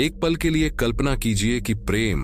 एक पल के लिए कल्पना कीजिए कि प्रेम,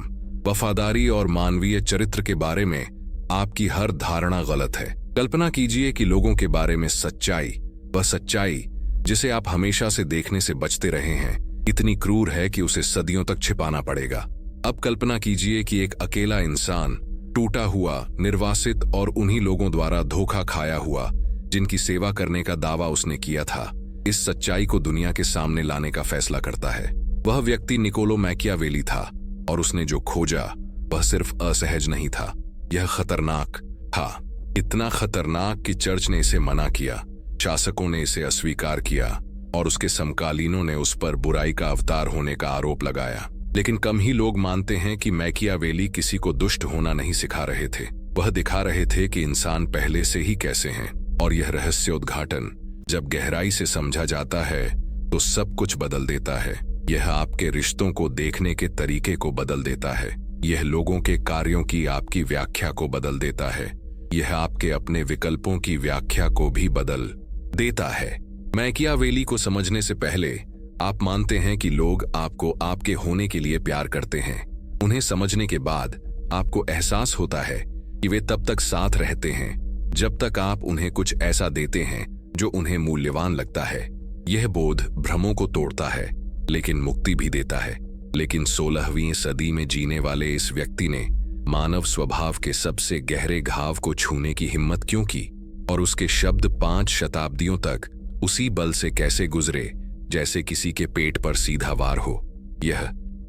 वफादारी और मानवीय चरित्र के बारे में आपकी हर धारणा गलत है। कल्पना कीजिए कि लोगों के बारे में सच्चाई, वह सच्चाई जिसे आप हमेशा से देखने से बचते रहे हैं, इतनी क्रूर है कि उसे सदियों तक छिपाना पड़ेगा। अब कल्पना कीजिए कि एक अकेला इंसान, टूटा हुआ, निर्वासित और उन्हीं लोगों द्वारा धोखा खाया हुआ जिनकी सेवा करने का दावा उसने किया था, इस सच्चाई को दुनिया के सामने लाने का फैसला करता है। वह व्यक्ति निकोलो मैकियावेली था और उसने जो खोजा वह सिर्फ असहज नहीं था, यह खतरनाक था। इतना खतरनाक कि चर्च ने इसे मना किया, शासकों ने इसे अस्वीकार किया और उसके समकालीनों ने उस पर बुराई का अवतार होने का आरोप लगाया। लेकिन कम ही लोग मानते हैं कि मैकियावेली किसी को दुष्ट होना नहीं सिखा रहे थे, वह दिखा रहे थे कि इंसान पहले से ही कैसे हैं। और यह रहस्योद्घाटन जब गहराई से समझा जाता है तो सब कुछ बदल देता है। यह आपके रिश्तों को देखने के तरीके को बदल देता है, यह लोगों के कार्यों की आपकी व्याख्या को बदल देता है, यह आपके अपने विकल्पों की व्याख्या को भी बदल देता है। मैकियावेली को समझने से पहले आप मानते हैं कि लोग आपको आपके होने के लिए प्यार करते हैं। उन्हें समझने के बाद आपको एहसास होता है कि वे तब तक साथ रहते हैं जब तक आप उन्हें कुछ ऐसा देते हैं जो उन्हें मूल्यवान लगता है। यह बोध भ्रमों को तोड़ता है लेकिन मुक्ति भी देता है। लेकिन 16वीं सदी में जीने वाले इस व्यक्ति ने मानव स्वभाव के सबसे गहरे घाव को छूने की हिम्मत क्यों की, और उसके शब्द 5 शताब्दियों तक उसी बल से कैसे गुजरे जैसे किसी के पेट पर सीधा वार हो। यह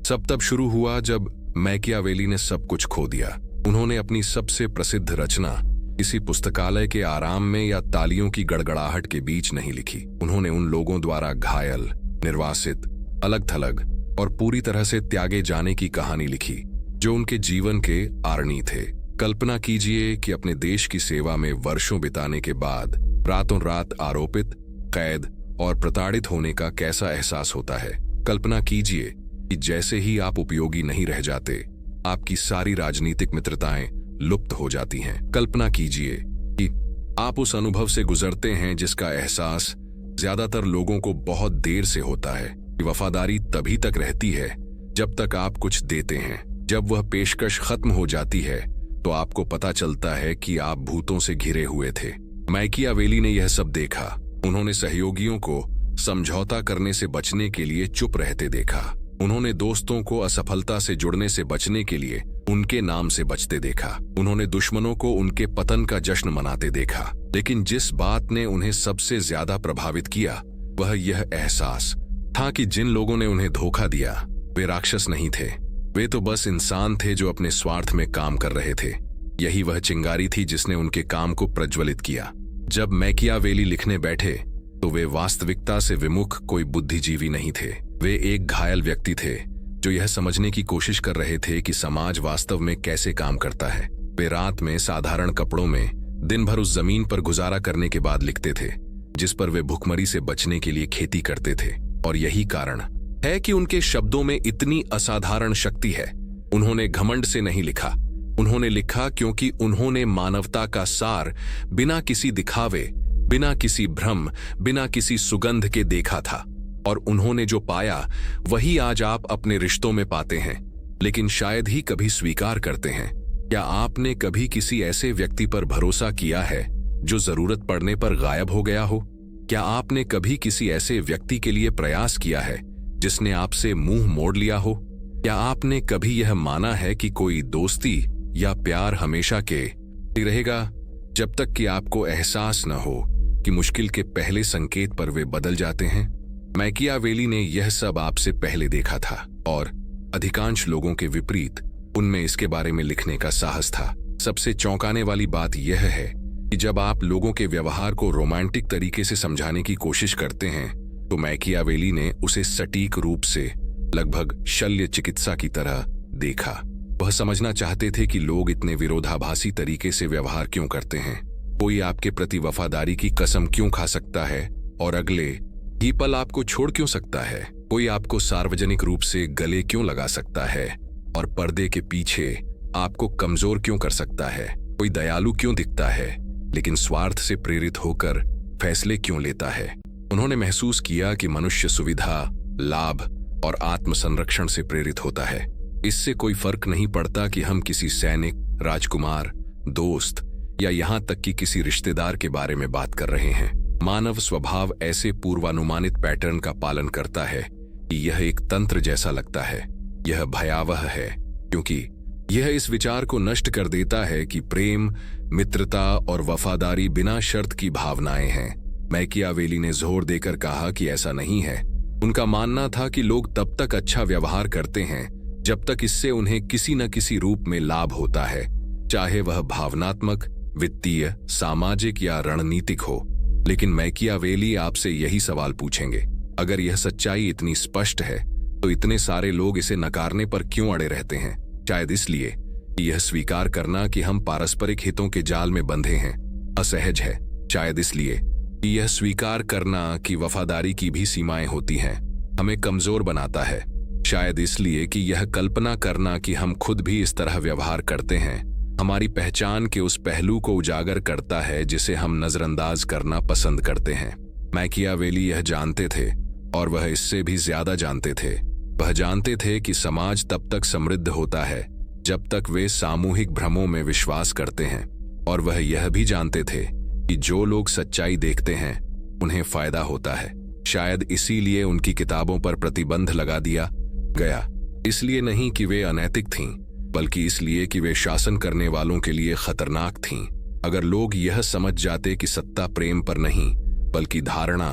सब तब शुरू हुआ जब मैकियावेली ने सब कुछ खो दिया। उन्होंने अपनी सबसे प्रसिद्ध रचना किसी पुस्तकालय के आराम में या तालियों की गड़गड़ाहट के बीच नहीं लिखी। उन्होंने उन लोगों द्वारा घायल, निर्वासित, अलग-थलग और पूरी तरह से त्यागे जाने की कहानी लिखी जो उनके जीवन के आरणी थे। कल्पना कीजिए कि अपने देश की सेवा में वर्षों बिताने के बाद रातों रात आरोपित, कैद और प्रताड़ित होने का कैसा एहसास होता है। कल्पना कीजिए कि जैसे ही आप उपयोगी नहीं रह जाते, आपकी सारी राजनीतिक मित्रताएं लुप्त हो जाती हैं। कल्पना कीजिए कि आप उस अनुभव से गुजरते हैं जिसका एहसास ज्यादातर लोगों को बहुत देर से होता है कि वफादारी तभी तक रहती है जब तक आप कुछ देते हैं। जब वह पेशकश खत्म हो जाती है तो आपको पता चलता है कि आप भूतों से घिरे हुए थे। मैकियावेली ने यह सब देखा। उन्होंने सहयोगियों को समझौता करने से बचने के लिए चुप रहते देखा। उन्होंने दोस्तों को असफलता से जुड़ने से बचने के लिए उनके नाम से बचते देखा। उन्होंने दुश्मनों को उनके पतन का जश्न मनाते देखा। लेकिन जिस बात ने उन्हें सबसे ज्यादा प्रभावित किया वह यह एहसास था कि जिन लोगों ने उन्हें धोखा दिया वे राक्षस नहीं थे, वे तो बस इंसान थे जो अपने स्वार्थ में काम कर रहे थे। यही वह चिंगारी थी जिसने उनके काम को प्रज्वलित किया। जब मैकियावेली लिखने बैठे तो वे वास्तविकता से विमुख कोई बुद्धिजीवी नहीं थे। वे एक घायल व्यक्ति थे जो यह समझने की कोशिश कर रहे थे कि समाज वास्तव में कैसे काम करता है। वे रात में साधारण कपड़ों में दिन भर उस जमीन पर गुजारा करने के बाद लिखते थे जिस पर वे भुखमरी से बचने के लिए खेती करते थे। और यही कारण है कि उनके शब्दों में इतनी असाधारण शक्ति है। उन्होंने घमंड से नहीं लिखा, उन्होंने लिखा क्योंकि उन्होंने मानवता का सार बिना किसी दिखावे, बिना किसी भ्रम, बिना किसी सुगंध के देखा था। और उन्होंने जो पाया वही आज आप अपने रिश्तों में पाते हैं, लेकिन शायद ही कभी स्वीकार करते हैं। क्या आपने कभी किसी ऐसे व्यक्ति पर भरोसा किया है जो जरूरत पड़ने पर गायब हो गया हो? क्या आपने कभी किसी ऐसे व्यक्ति के लिए प्रयास किया है जिसने आपसे मुंह मोड़ लिया हो? क्या आपने कभी यह माना है कि कोई दोस्ती या प्यार हमेशा के रहेगा जब तक कि आपको एहसास न हो कि मुश्किल के पहले संकेत पर वे बदल जाते हैं? मैकियावेली ने यह सब आपसे पहले देखा था और अधिकांश लोगों के विपरीत उनमें इसके बारे में लिखने का साहस था। सबसे चौंकाने वाली बात यह है कि जब आप लोगों के व्यवहार को रोमांटिक तरीके से समझाने की कोशिश करते हैं तो मैकियावेली ने उसे सटीक रूप से लगभग शल्य चिकित्सा की तरह देखा। वह समझना चाहते थे कि लोग इतने विरोधाभासी तरीके से व्यवहार क्यों करते हैं। कोई आपके प्रति वफादारी की कसम क्यों खा सकता है और अगले ही पल आपको छोड़ क्यों सकता है? कोई आपको सार्वजनिक रूप से गले क्यों लगा सकता है और पर्दे के पीछे आपको कमजोर क्यों कर सकता है? कोई दयालु क्यों दिखता है लेकिन स्वार्थ से प्रेरित होकर फैसले क्यों लेता है? उन्होंने महसूस किया कि मनुष्य सुविधा, लाभ और आत्मसंरक्षण से प्रेरित होता है। इससे कोई फर्क नहीं पड़ता कि हम किसी सैनिक, राजकुमार, दोस्त या यहाँ तक कि किसी रिश्तेदार के बारे में बात कर रहे हैं। मानव स्वभाव ऐसे पूर्वानुमानित पैटर्न का पालन करता है कि यह एक तंत्र जैसा लगता है। यह भयावह है क्योंकि यह इस विचार को नष्ट कर देता है कि प्रेम, मित्रता और वफादारी बिना शर्त की भावनाएं हैं। मैकियावेली ने जोर देकर कहा कि ऐसा नहीं है। उनका मानना था कि लोग तब तक अच्छा व्यवहार करते हैं जब तक इससे उन्हें किसी न किसी रूप में लाभ होता है, चाहे वह भावनात्मक, वित्तीय, सामाजिक या रणनीतिक हो। लेकिन मैकियावेली आपसे यही सवाल पूछेंगे, अगर यह सच्चाई इतनी स्पष्ट है तो इतने सारे लोग इसे नकारने पर क्यों अड़े रहते हैं? शायद इसलिए कि यह स्वीकार करना कि हम पारस्परिक हितों के जाल में बंधे हैं असहज है। शायद इसलिए कि यह स्वीकार करना कि वफादारी की भी सीमाएं होती हैं हमें कमजोर बनाता है। शायद इसलिए कि यह कल्पना करना कि हम खुद भी इस तरह व्यवहार करते हैं हमारी पहचान के उस पहलू को उजागर करता है जिसे हम नजरअंदाज करना पसंद करते हैं। मैकियावेली यह जानते थे और वह इससे भी ज्यादा जानते थे। वह जानते थे कि समाज तब तक समृद्ध होता है जब तक वे सामूहिक भ्रमों में विश्वास करते हैं, और वह यह भी जानते थे कि जो लोग सच्चाई देखते हैं उन्हें फायदा होता है। शायद इसीलिए उनकी किताबों पर प्रतिबंध लगा दिया गया, इसलिए नहीं कि वे अनैतिक थीं, बल्कि इसलिए कि वे शासन करने वालों के लिए खतरनाक थीं। अगर लोग यह समझ जाते कि सत्ता प्रेम पर नहीं बल्कि धारणा,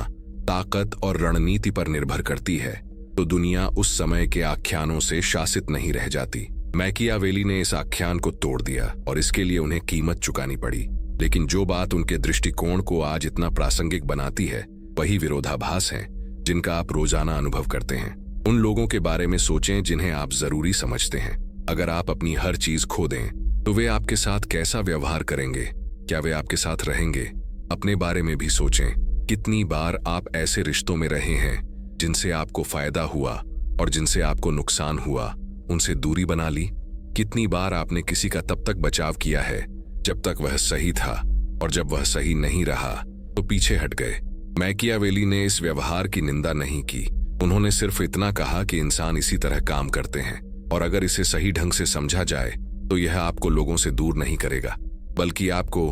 ताकत और रणनीति पर निर्भर करती है, तो दुनिया उस समय के आख्यानों से शासित नहीं रह जाती। मैकियावेली ने इस आख्यान को तोड़ दिया और इसके लिए उन्हें कीमत चुकानी पड़ी। लेकिन जो बात उनके दृष्टिकोण को आज इतना प्रासंगिक बनाती है वही विरोधाभास है जिनका आप रोजाना अनुभव करते हैं। उन लोगों के बारे में सोचें जिन्हें आप जरूरी समझते हैं। अगर आप अपनी हर चीज खो दें तो वे आपके साथ कैसा व्यवहार करेंगे? क्या वे आपके साथ रहेंगे? अपने बारे में भी सोचें। कितनी बार आप ऐसे रिश्तों में रहे हैं जिनसे आपको फायदा हुआ और जिनसे आपको नुकसान हुआ, उनसे दूरी बना ली? कितनी बार आपने किसी का तब तक बचाव किया है जब तक वह सही था, और जब वह सही नहीं रहा तो पीछे हट गए? मैकियावेली ने इस व्यवहार की निंदा नहीं की। उन्होंने सिर्फ इतना कहा कि इंसान इसी तरह काम करते हैं, और अगर इसे सही ढंग से समझा जाए तो यह आपको लोगों से दूर नहीं करेगा बल्कि आपको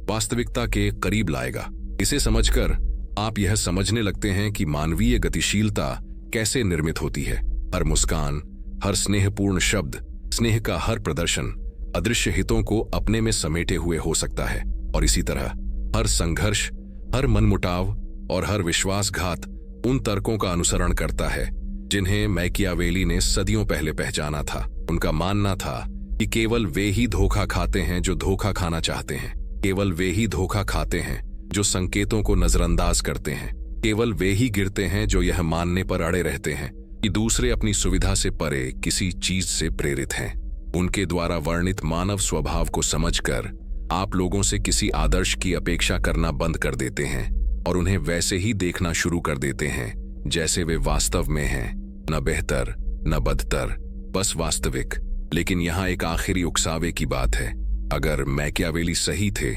वास्तविकता के करीब लाएगा। इसे समझकर आप यह समझने लगते हैं कि मानवीय गतिशीलता कैसे निर्मित होती है। हर मुस्कान, हर स्नेहपूर्ण शब्द, स्नेह का हर प्रदर्शन अदृश्य हितों को अपने में समेटे हुए हो सकता है, और इसी तरह हर संघर्ष, हर मनमुटाव और हर विश्वासघात उन तर्कों का अनुसरण करता है जिन्हें मैकियावेली ने सदियों पहले पहचाना था। उनका मानना था कि केवल वे ही धोखा खाते हैं जो धोखा खाना चाहते हैं, केवल वे ही धोखा खाते हैं जो संकेतों को नजरअंदाज करते हैं, केवल वे ही गिरते हैं जो यह मानने पर अड़े रहते हैं कि दूसरे अपनी सुविधा से परे किसी चीज से प्रेरित हैं। उनके द्वारा वर्णित मानव स्वभाव को समझकर आप लोगों से किसी आदर्श की अपेक्षा करना बंद कर देते हैं और उन्हें वैसे ही देखना शुरू कर देते हैं जैसे वे वास्तव में हैं, न बेहतर न बदतर, बस वास्तविक। लेकिन यहाँ एक आखिरी उकसावे की बात है। अगर मैकियावेली सही थे,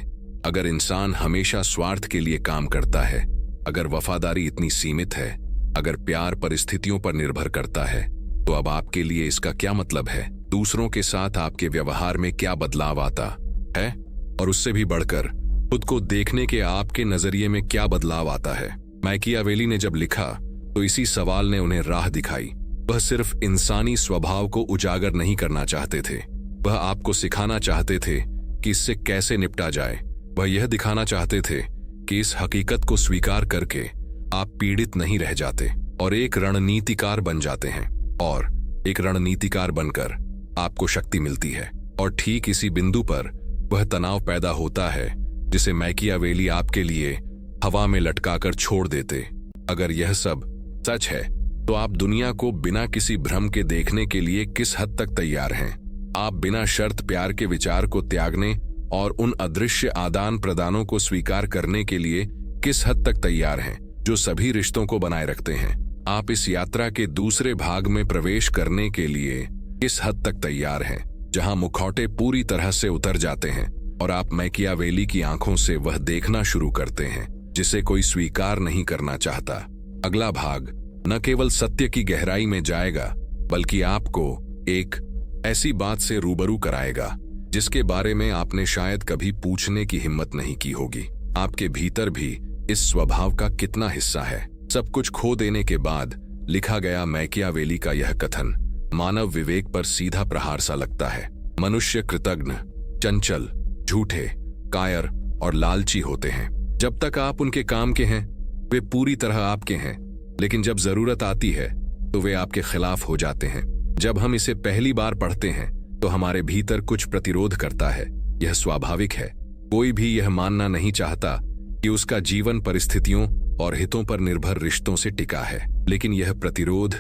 अगर इंसान हमेशा स्वार्थ के लिए काम करता है, अगर वफादारी इतनी सीमित है, अगर प्यार परिस्थितियों पर निर्भर करता है, तो अब आपके लिए इसका क्या मतलब है? दूसरों के साथ आपके व्यवहार में क्या बदलाव आता है? और उससे भी बढ़कर खुद को देखने के आपके नजरिए में क्या बदलाव आता है? मैकियावेली ने जब लिखा तो इसी सवाल ने उन्हें राह दिखाई। वह सिर्फ इंसानी स्वभाव को उजागर नहीं करना चाहते थे, वह आपको सिखाना चाहते थे कि इससे कैसे निपटा जाए। वह यह दिखाना चाहते थे कि इस हकीकत को स्वीकार करके आप पीड़ित नहीं रह जाते और एक रणनीतिकार बन जाते हैं, और एक रणनीतिकार बनकर आपको शक्ति मिलती है। और ठीक इसी बिंदु पर वह तनाव पैदा होता है जिसे मैकियावेली आपके लिए हवा में लटकाकर छोड़ देते। अगर यह सब सच है तो आप दुनिया को बिना किसी भ्रम के देखने के लिए किस हद तक तैयार हैं? आप बिना शर्त प्यार के विचार को त्यागने और उन अदृश्य आदान प्रदानों को स्वीकार करने के लिए किस हद तक तैयार हैं जो सभी रिश्तों को बनाए रखते हैं? आप इस यात्रा के दूसरे भाग में प्रवेश करने के लिए किस हद तक तैयार हैं जहां मुखौटे पूरी तरह से उतर जाते हैं और आप मैकियावेली की आंखों से वह देखना शुरू करते हैं जिसे कोई स्वीकार नहीं करना चाहता? अगला भाग न केवल सत्य की गहराई में जाएगा, बल्कि आपको एक ऐसी बात से रूबरू कराएगा जिसके बारे में आपने शायद कभी पूछने की हिम्मत नहीं की होगी। आपके भीतर भी इस स्वभाव का कितना हिस्सा है? सब कुछ खो देने के बाद लिखा गया मैकियावेली का यह कथन मानव विवेक पर सीधा प्रहार सा लगता है। मनुष्य कृतघ्न, चंचल, झूठे, कायर और लालची होते हैं। जब तक आप उनके काम के हैं वे पूरी तरह आपके हैं, लेकिन जब जरूरत आती है तो वे आपके खिलाफ हो जाते हैं। जब हम इसे पहली बार पढ़ते हैं तो हमारे भीतर कुछ प्रतिरोध करता है। यह स्वाभाविक है। कोई भी यह मानना नहीं चाहता कि उसका जीवन परिस्थितियों और हितों पर निर्भर रिश्तों से टिका है। लेकिन यह प्रतिरोध,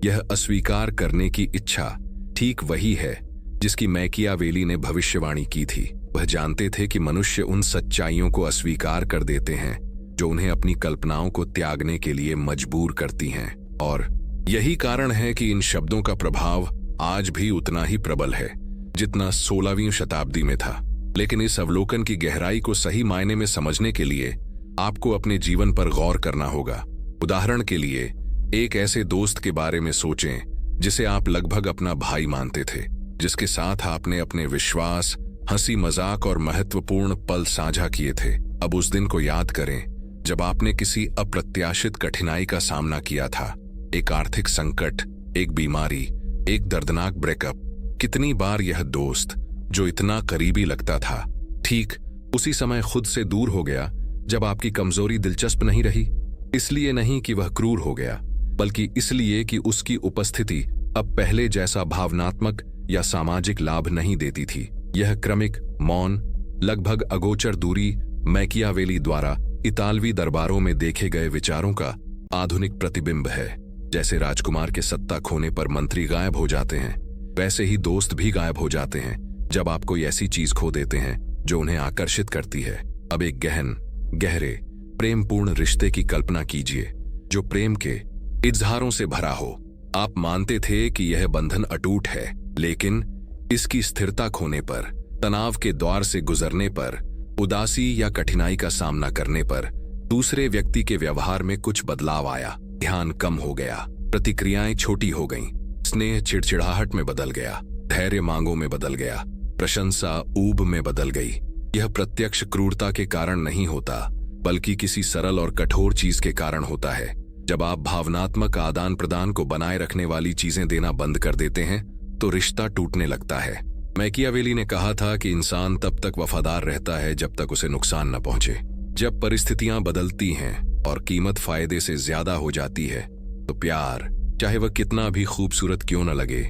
यह अस्वीकार करने की इच्छा ठीक वही है जिसकी मैकियावेली ने भविष्यवाणी की थी। वह जानते थे कि मनुष्य उन सच्चाइयों को अस्वीकार कर देते हैं जो उन्हें अपनी कल्पनाओं को त्यागने के लिए मजबूर करती हैं, और यही कारण है कि इन शब्दों का प्रभाव आज भी उतना ही प्रबल है जितना 16वीं शताब्दी में था। लेकिन इस अवलोकन की गहराई को सही मायने में समझने के लिए आपको अपने जीवन पर गौर करना होगा। उदाहरण के लिए एक ऐसे दोस्त के बारे में सोचें जिसे आप लगभग अपना भाई मानते थे, जिसके साथ आपने अपने विश्वास, हंसी मजाक और महत्वपूर्ण पल साझा किए थे। अब उस दिन को याद करें जब आपने किसी अप्रत्याशित कठिनाई का सामना किया था। एक आर्थिक संकट, एक बीमारी, एक दर्दनाक ब्रेकअप। कितनी बार यह दोस्त जो इतना करीबी लगता था ठीक उसी समय खुद से दूर हो गया जब आपकी कमजोरी दिलचस्प नहीं रही। इसलिए नहीं कि वह क्रूर हो गया, बल्कि इसलिए कि उसकी उपस्थिति अब पहले जैसा भावनात्मक या सामाजिक लाभ नहीं देती थी। यह क्रमिक, मौन, लगभग अगोचर दूरी मैकियावेली द्वारा इतालवी दरबारों में देखे गए विचारों का आधुनिक प्रतिबिंब है। जैसे राजकुमार के सत्ता खोने पर मंत्री गायब हो जाते हैं, वैसे ही दोस्त भी गायब हो जाते हैं जब आप कोई ऐसी चीज खो देते हैं जो उन्हें आकर्षित करती है। अब एक गहन, गहरे, प्रेमपूर्ण रिश्ते की कल्पना कीजिए जो प्रेम के इजहारों से भरा हो। आप मानते थे कि यह बंधन अटूट है, लेकिन इसकी स्थिरता खोने पर, तनाव के द्वार से गुजरने पर, उदासी या कठिनाई का सामना करने पर दूसरे व्यक्ति के व्यवहार में कुछ बदलाव आया। ध्यान कम हो गया, प्रतिक्रियाएं छोटी हो गईं, स्नेह चिड़चिड़ाहट में बदल गया, धैर्य मांगों में बदल गया, प्रशंसा ऊब में बदल गई। यह प्रत्यक्ष क्रूरता के कारण नहीं होता, बल्कि किसी सरल और कठोर चीज के कारण होता है। जब आप भावनात्मक आदान प्रदान को बनाए रखने वाली चीजें देना बंद कर देते हैं तो रिश्ता टूटने लगता है। मैकियावेली ने कहा था कि इंसान तब तक वफादार रहता है जब तक उसे नुकसान न पहुंचे। जब परिस्थितियां बदलती हैं और कीमत फायदे से ज्यादा हो जाती है तो प्यार, चाहे वह कितना भी खूबसूरत क्यों न लगे,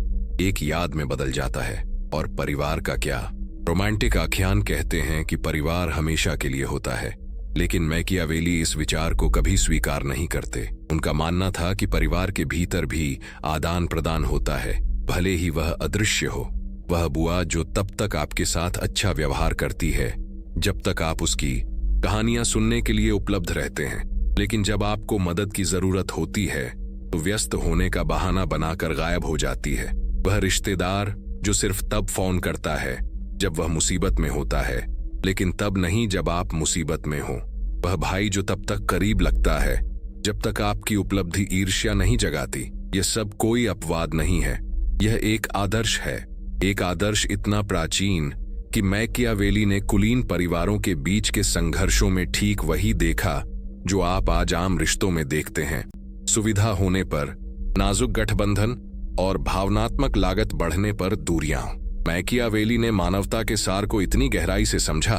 एक याद में बदल जाता है। और परिवार का क्या? रोमांटिक आख्यान कहते हैं कि परिवार हमेशा के लिए होता है, लेकिन मैकियावेली इस विचार को कभी स्वीकार नहीं करते। उनका मानना था कि परिवार के भीतर भी आदान प्रदान होता है, भले ही वह अदृश्य हो। वह बुआ जो तब तक आपके साथ अच्छा व्यवहार करती है जब तक आप उसकी कहानियां सुनने के लिए उपलब्ध रहते हैं, लेकिन जब आपको मदद की जरूरत होती है तो व्यस्त होने का बहाना बनाकर गायब हो जाती है। वह रिश्तेदार जो सिर्फ तब फोन करता है जब वह मुसीबत में होता है, लेकिन तब नहीं जब आप मुसीबत में हो। वह भाई जो तब तक करीब लगता है जब तक आपकी उपलब्धि ईर्ष्या नहीं जगाती। यह सब कोई अपवाद नहीं है, यह एक आदर्श है। एक आदर्श इतना प्राचीन कि मैकियावेली ने कुलीन परिवारों के बीच के संघर्षों में ठीक वही देखा जो आप आज आम रिश्तों में देखते हैं। सुविधा होने पर नाजुक गठबंधन और भावनात्मक लागत बढ़ने पर दूरियां। मैकियावेली ने मानवता के सार को इतनी गहराई से समझा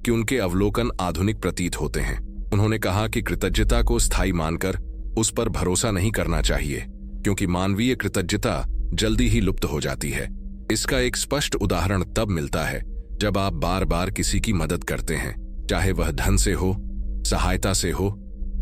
कि उनके अवलोकन आधुनिक प्रतीत होते हैं। उन्होंने कहा कि कृतज्ञता को स्थायी मानकर उस पर भरोसा नहीं करना चाहिए, क्योंकि मानवीय कृतज्ञता जल्दी ही लुप्त हो जाती है। इसका एक स्पष्ट उदाहरण तब मिलता है जब आप बार बार किसी की मदद करते हैं, चाहे वह धन से हो, सहायता से हो,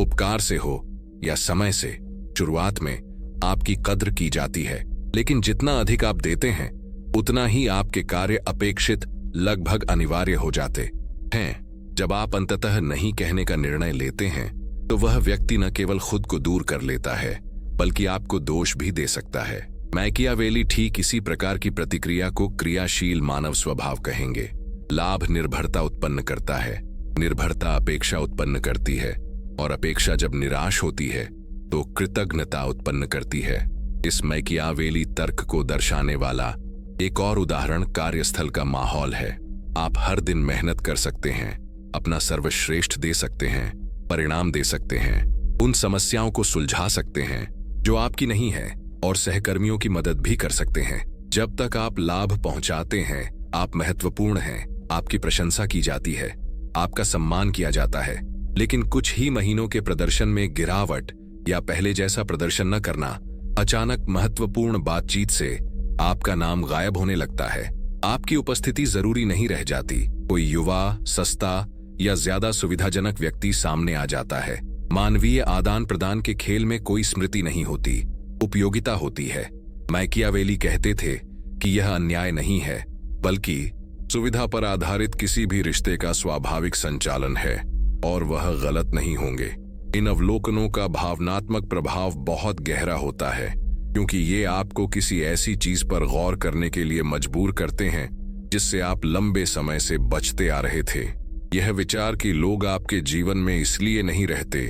उपकार से हो या समय से। शुरुआत में आपकी कद्र की जाती है, लेकिन जितना अधिक आप देते हैं उतना ही आपके कार्य अपेक्षित, लगभग अनिवार्य हो जाते हैं। जब आप अंततः नहीं कहने का निर्णय लेते हैं तो वह व्यक्ति न केवल खुद को दूर कर लेता है, बल्कि आपको दोष भी दे सकता है। मैकियावेली ठीक इसी प्रकार की प्रतिक्रिया को क्रियाशील मानव स्वभाव कहेंगे। लाभ निर्भरता उत्पन्न करता है, निर्भरता अपेक्षा उत्पन्न करती है, और अपेक्षा जब निराश होती है तो कृतज्ञता उत्पन्न करती है। इस मैकियावेली तर्क को दर्शाने वाला एक और उदाहरण कार्यस्थल का माहौल है। आप हर दिन मेहनत कर सकते हैं, अपना सर्वश्रेष्ठ दे सकते हैं, परिणाम दे सकते हैं, उन समस्याओं को सुलझा सकते हैं जो आपकी नहीं है, और सहकर्मियों की मदद भी कर सकते हैं। जब तक आप लाभ पहुंचाते हैं, आप महत्वपूर्ण हैं, आपकी प्रशंसा की जाती है, आपका सम्मान किया जाता है। लेकिन कुछ ही महीनों के प्रदर्शन में गिरावट या पहले जैसा प्रदर्शन न करना, अचानक महत्वपूर्ण बातचीत से आपका नाम गायब होने लगता है। आपकी उपस्थिति जरूरी नहीं रह जाती। कोई युवा, सस्ता या ज्यादा सुविधाजनक व्यक्ति सामने आ जाता है। मानवीय आदान प्रदान के खेल में कोई स्मृति नहीं होती, उपयोगिता होती है। मैकियावेली कहते थे कि यह अन्याय नहीं है, बल्कि सुविधा पर आधारित किसी भी रिश्ते का स्वाभाविक संचालन है, और वह गलत नहीं होंगे। इन अवलोकनों का भावनात्मक प्रभाव बहुत गहरा होता है, क्योंकि ये आपको किसी ऐसी चीज पर गौर करने के लिए मजबूर करते हैं जिससे आप लंबे समय से बचते आ रहे थे। यह विचार कि लोग आपके जीवन में इसलिए नहीं रहते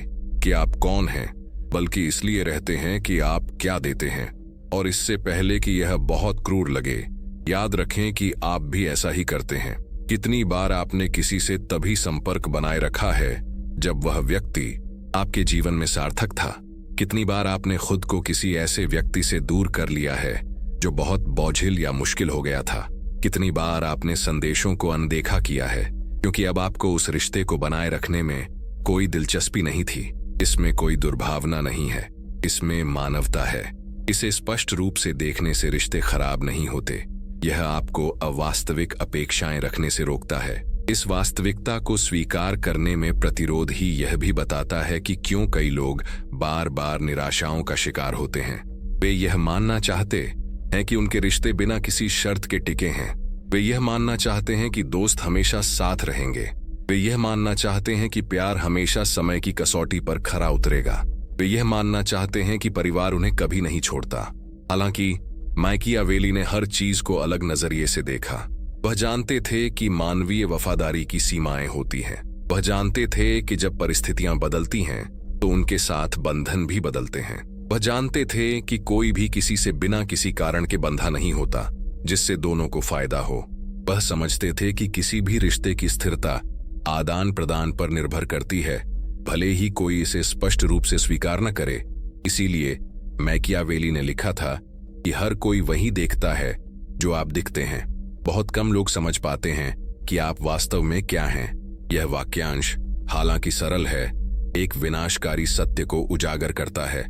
कि आप कौन हैं, बल्कि इसलिए रहते हैं कि आप क्या देते हैं। और इससे पहले कि यह बहुत क्रूर लगे, याद रखें कि आप भी ऐसा ही करते हैं। कितनी बार आपने किसी से तभी संपर्क बनाए रखा है जब वह व्यक्ति आपके जीवन में सार्थक था। कितनी बार आपने खुद को किसी ऐसे व्यक्ति से दूर कर लिया है जो बहुत बोझिल या मुश्किल हो गया था। कितनी बार आपने संदेशों को अनदेखा किया है क्योंकि अब आपको उस रिश्ते को बनाए रखने में कोई दिलचस्पी नहीं थी। इसमें कोई दुर्भावना नहीं है, इसमें मानवता है। इसे स्पष्ट रूप से देखने से रिश्ते खराब नहीं होते। यह आपको अवास्तविक अपेक्षाएं रखने से रोकता है। इस वास्तविकता को स्वीकार करने में प्रतिरोध ही यह भी बताता है कि क्यों कई लोग बार बार निराशाओं का शिकार होते हैं। वे यह मानना चाहते हैं कि उनके रिश्ते बिना किसी शर्त के टिके हैं। वे यह मानना चाहते हैं कि दोस्त हमेशा साथ रहेंगे। वे यह मानना चाहते हैं कि प्यार हमेशा समय की कसौटी पर खरा उतरेगा। वे यह मानना चाहते हैं कि परिवार उन्हें कभी नहीं छोड़ता। हालांकि मैकियावेली ने हर चीज को अलग नजरिए से देखा। वह जानते थे कि मानवीय वफादारी की सीमाएं होती हैं। वह जानते थे कि जब परिस्थितियां बदलती हैं तो उनके साथ बंधन भी बदलते हैं। वह जानते थे कि कोई भी किसी से बिना किसी कारण के बंधा नहीं होता जिससे दोनों को फायदा हो। वह समझते थे कि किसी भी रिश्ते की स्थिरता आदान प्रदान पर निर्भर करती है, भले ही कोई इसे स्पष्ट रूप से स्वीकार न करे। इसीलिए मैकियावेली ने लिखा था कि हर कोई वही देखता है जो आप दिखते हैं। बहुत कम लोग समझ पाते हैं कि आप वास्तव में क्या हैं। यह वाक्यांश, हालांकि सरल है, एक विनाशकारी सत्य को उजागर करता है।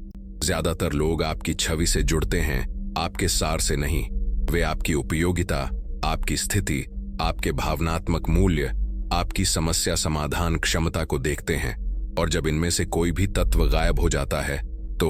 ज्यादातर लोग आपकी छवि से जुड़ते हैं, आपके सार से नहीं। वे आपकी उपयोगिता, आपकी स्थिति, आपके भावनात्मक मूल्य, आपकी समस्या समाधान क्षमता को देखते हैं। और जब इनमें से कोई भी तत्व गायब हो जाता है तो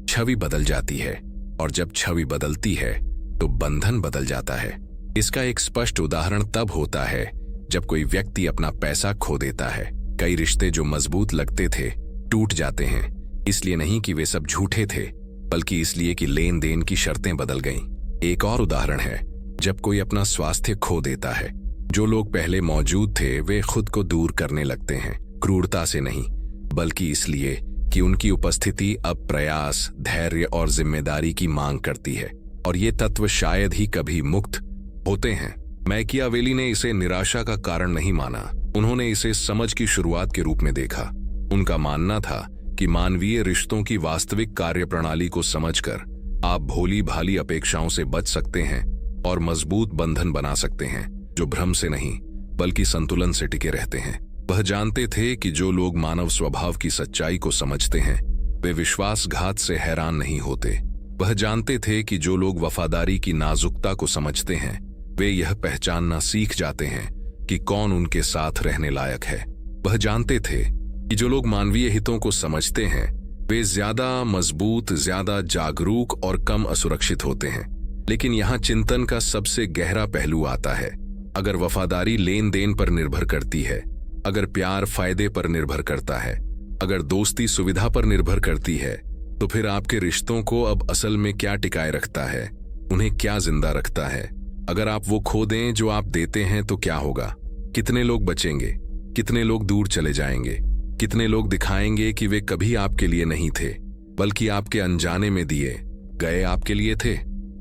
छवि बदल जाती है, और जब छवि बदलती है तो बंधन बदल जाता है। इसका एक स्पष्ट उदाहरण तब होता है जब कोई व्यक्ति अपना पैसा खो देता है। कई रिश्ते जो मजबूत लगते थे टूट जाते हैं, इसलिए नहीं कि वे सब झूठे थे, बल्कि इसलिए कि लेन देन की शर्तें बदल गईं। एक और उदाहरण है जब कोई अपना स्वास्थ्य खो देता है। जो लोग पहले मौजूद थे वे खुद को दूर करने लगते हैं, क्रूरता से नहीं, बल्कि इसलिए कि उनकी उपस्थिति अब प्रयास, धैर्य और जिम्मेदारी की मांग करती है, और ये तत्व शायद ही कभी मुक्त होते हैं। मैकियावेली ने इसे निराशा का कारण नहीं माना, उन्होंने इसे समझ की शुरुआत के रूप में देखा। उनका मानना था कि मानवीय रिश्तों की वास्तविक कार्यप्रणाली को समझकर आप भोली भाली अपेक्षाओं से बच सकते हैं और मजबूत बंधन बना सकते हैं जो भ्रम से नहीं बल्कि संतुलन से टिके रहते हैं। वह जानते थे कि जो लोग मानव स्वभाव की सच्चाई को समझते हैं वे विश्वासघात से हैरान नहीं होते। वह जानते थे कि जो लोग वफादारी की नाजुकता को समझते हैं वे यह पहचानना सीख जाते हैं कि कौन उनके साथ रहने लायक है। वह जानते थे कि जो लोग मानवीय हितों को समझते हैं वे ज्यादा मजबूत, ज्यादा जागरूक और कम असुरक्षित होते हैं। लेकिन यहाँ चिंतन का सबसे गहरा पहलू आता है। अगर वफादारी लेन देन पर निर्भर करती है, अगर प्यार फायदे पर निर्भर करता है, अगर दोस्ती सुविधा पर निर्भर करती है, तो फिर आपके रिश्तों को अब असल में क्या टिकाए रखता है, उन्हें क्या जिंदा रखता है? अगर आप वो खो दें जो आप देते हैं तो क्या होगा? कितने लोग बचेंगे? कितने लोग दूर चले जाएंगे? कितने लोग दिखाएंगे कि वे कभी आपके लिए नहीं थे? बल्कि आपके अनजाने में दिए गए आपके लिए थे?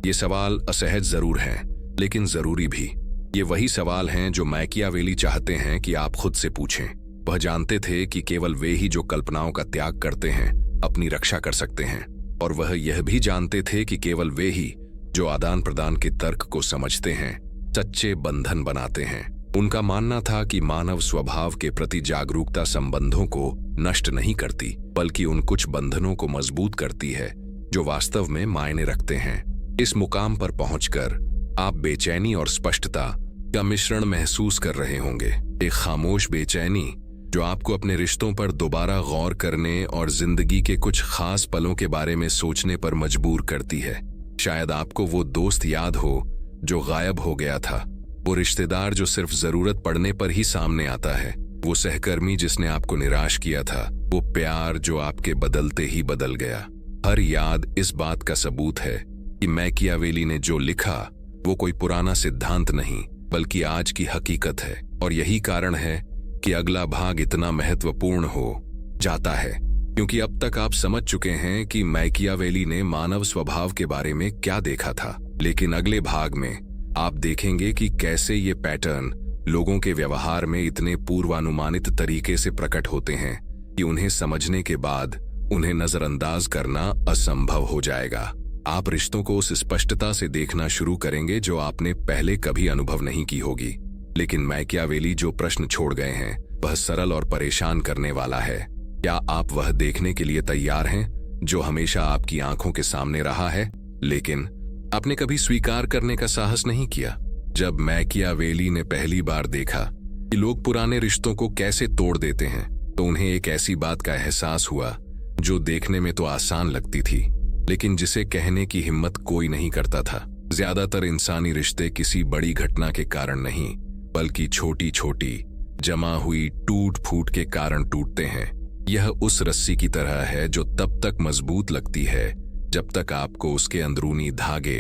ये सवाल असहज जरूर हैं, लेकिन जरूरी भी। ये वही सवाल हैं जो मैकियावेली चाहते हैं कि आप खुद से पूछें। वह जानते थे कि केवल वे ही जो कल्पनाओं का त्याग करते हैं अपनी रक्षा कर सकते हैं, और वह यह भी जानते थे कि केवल वे ही जो आदान प्रदान के तर्क को समझते हैं सच्चे बंधन बनाते हैं। उनका मानना था कि मानव स्वभाव के प्रति जागरूकता संबंधों को नष्ट नहीं करती, बल्कि उन कुछ बंधनों को मजबूत करती है जो वास्तव में मायने रखते हैं। इस मुकाम पर पहुंचकर आप बेचैनी और स्पष्टता का मिश्रण महसूस कर रहे होंगे। एक खामोश बेचैनी जो आपको अपने रिश्तों पर दोबारा गौर करने और जिंदगी के कुछ खास पलों के बारे में सोचने पर मजबूर करती है। शायद आपको वो दोस्त याद हो जो गायब हो गया था, वो रिश्तेदार जो सिर्फ जरूरत पड़ने पर ही सामने आता है, वो सहकर्मी जिसने आपको निराश किया था, वो प्यार जो आपके बदलते ही बदल गया। हर याद इस बात का सबूत है कि मैकियावेली ने जो लिखा वो कोई पुराना सिद्धांत नहीं, बल्कि आज की हकीकत है। और यही कारण है कि अगला भाग इतना महत्वपूर्ण हो जाता है, क्योंकि अब तक आप समझ चुके हैं कि मैकियावेली ने मानव स्वभाव के बारे में क्या देखा था। लेकिन अगले भाग में आप देखेंगे कि कैसे ये पैटर्न लोगों के व्यवहार में इतने पूर्वानुमानित तरीके से प्रकट होते हैं कि उन्हें समझने के बाद उन्हें नजरअंदाज करना असंभव हो जाएगा। आप रिश्तों को उस स्पष्टता से देखना शुरू करेंगे जो आपने पहले कभी अनुभव नहीं की होगी। लेकिन मैकियावेली जो प्रश्न छोड़ गए हैं वह सरल और परेशान करने वाला है। क्या आप वह देखने के लिए तैयार हैं जो हमेशा आपकी आंखों के सामने रहा है, लेकिन आपने कभी स्वीकार करने का साहस नहीं किया? जब मैकियावेली ने पहली बार देखा कि लोग पुराने रिश्तों को कैसे तोड़ देते हैं, तो उन्हें एक ऐसी बात का एहसास हुआ जो देखने में तो आसान लगती थी, लेकिन जिसे कहने की हिम्मत कोई नहीं करता था। ज्यादातर इंसानी रिश्ते किसी बड़ी घटना के कारण नहीं, बल्कि छोटी छोटी जमा हुई टूट फूट के कारण टूटते हैं। यह उस रस्सी की तरह है जो तब तक मजबूत लगती है जब तक आपको उसके अंदरूनी धागे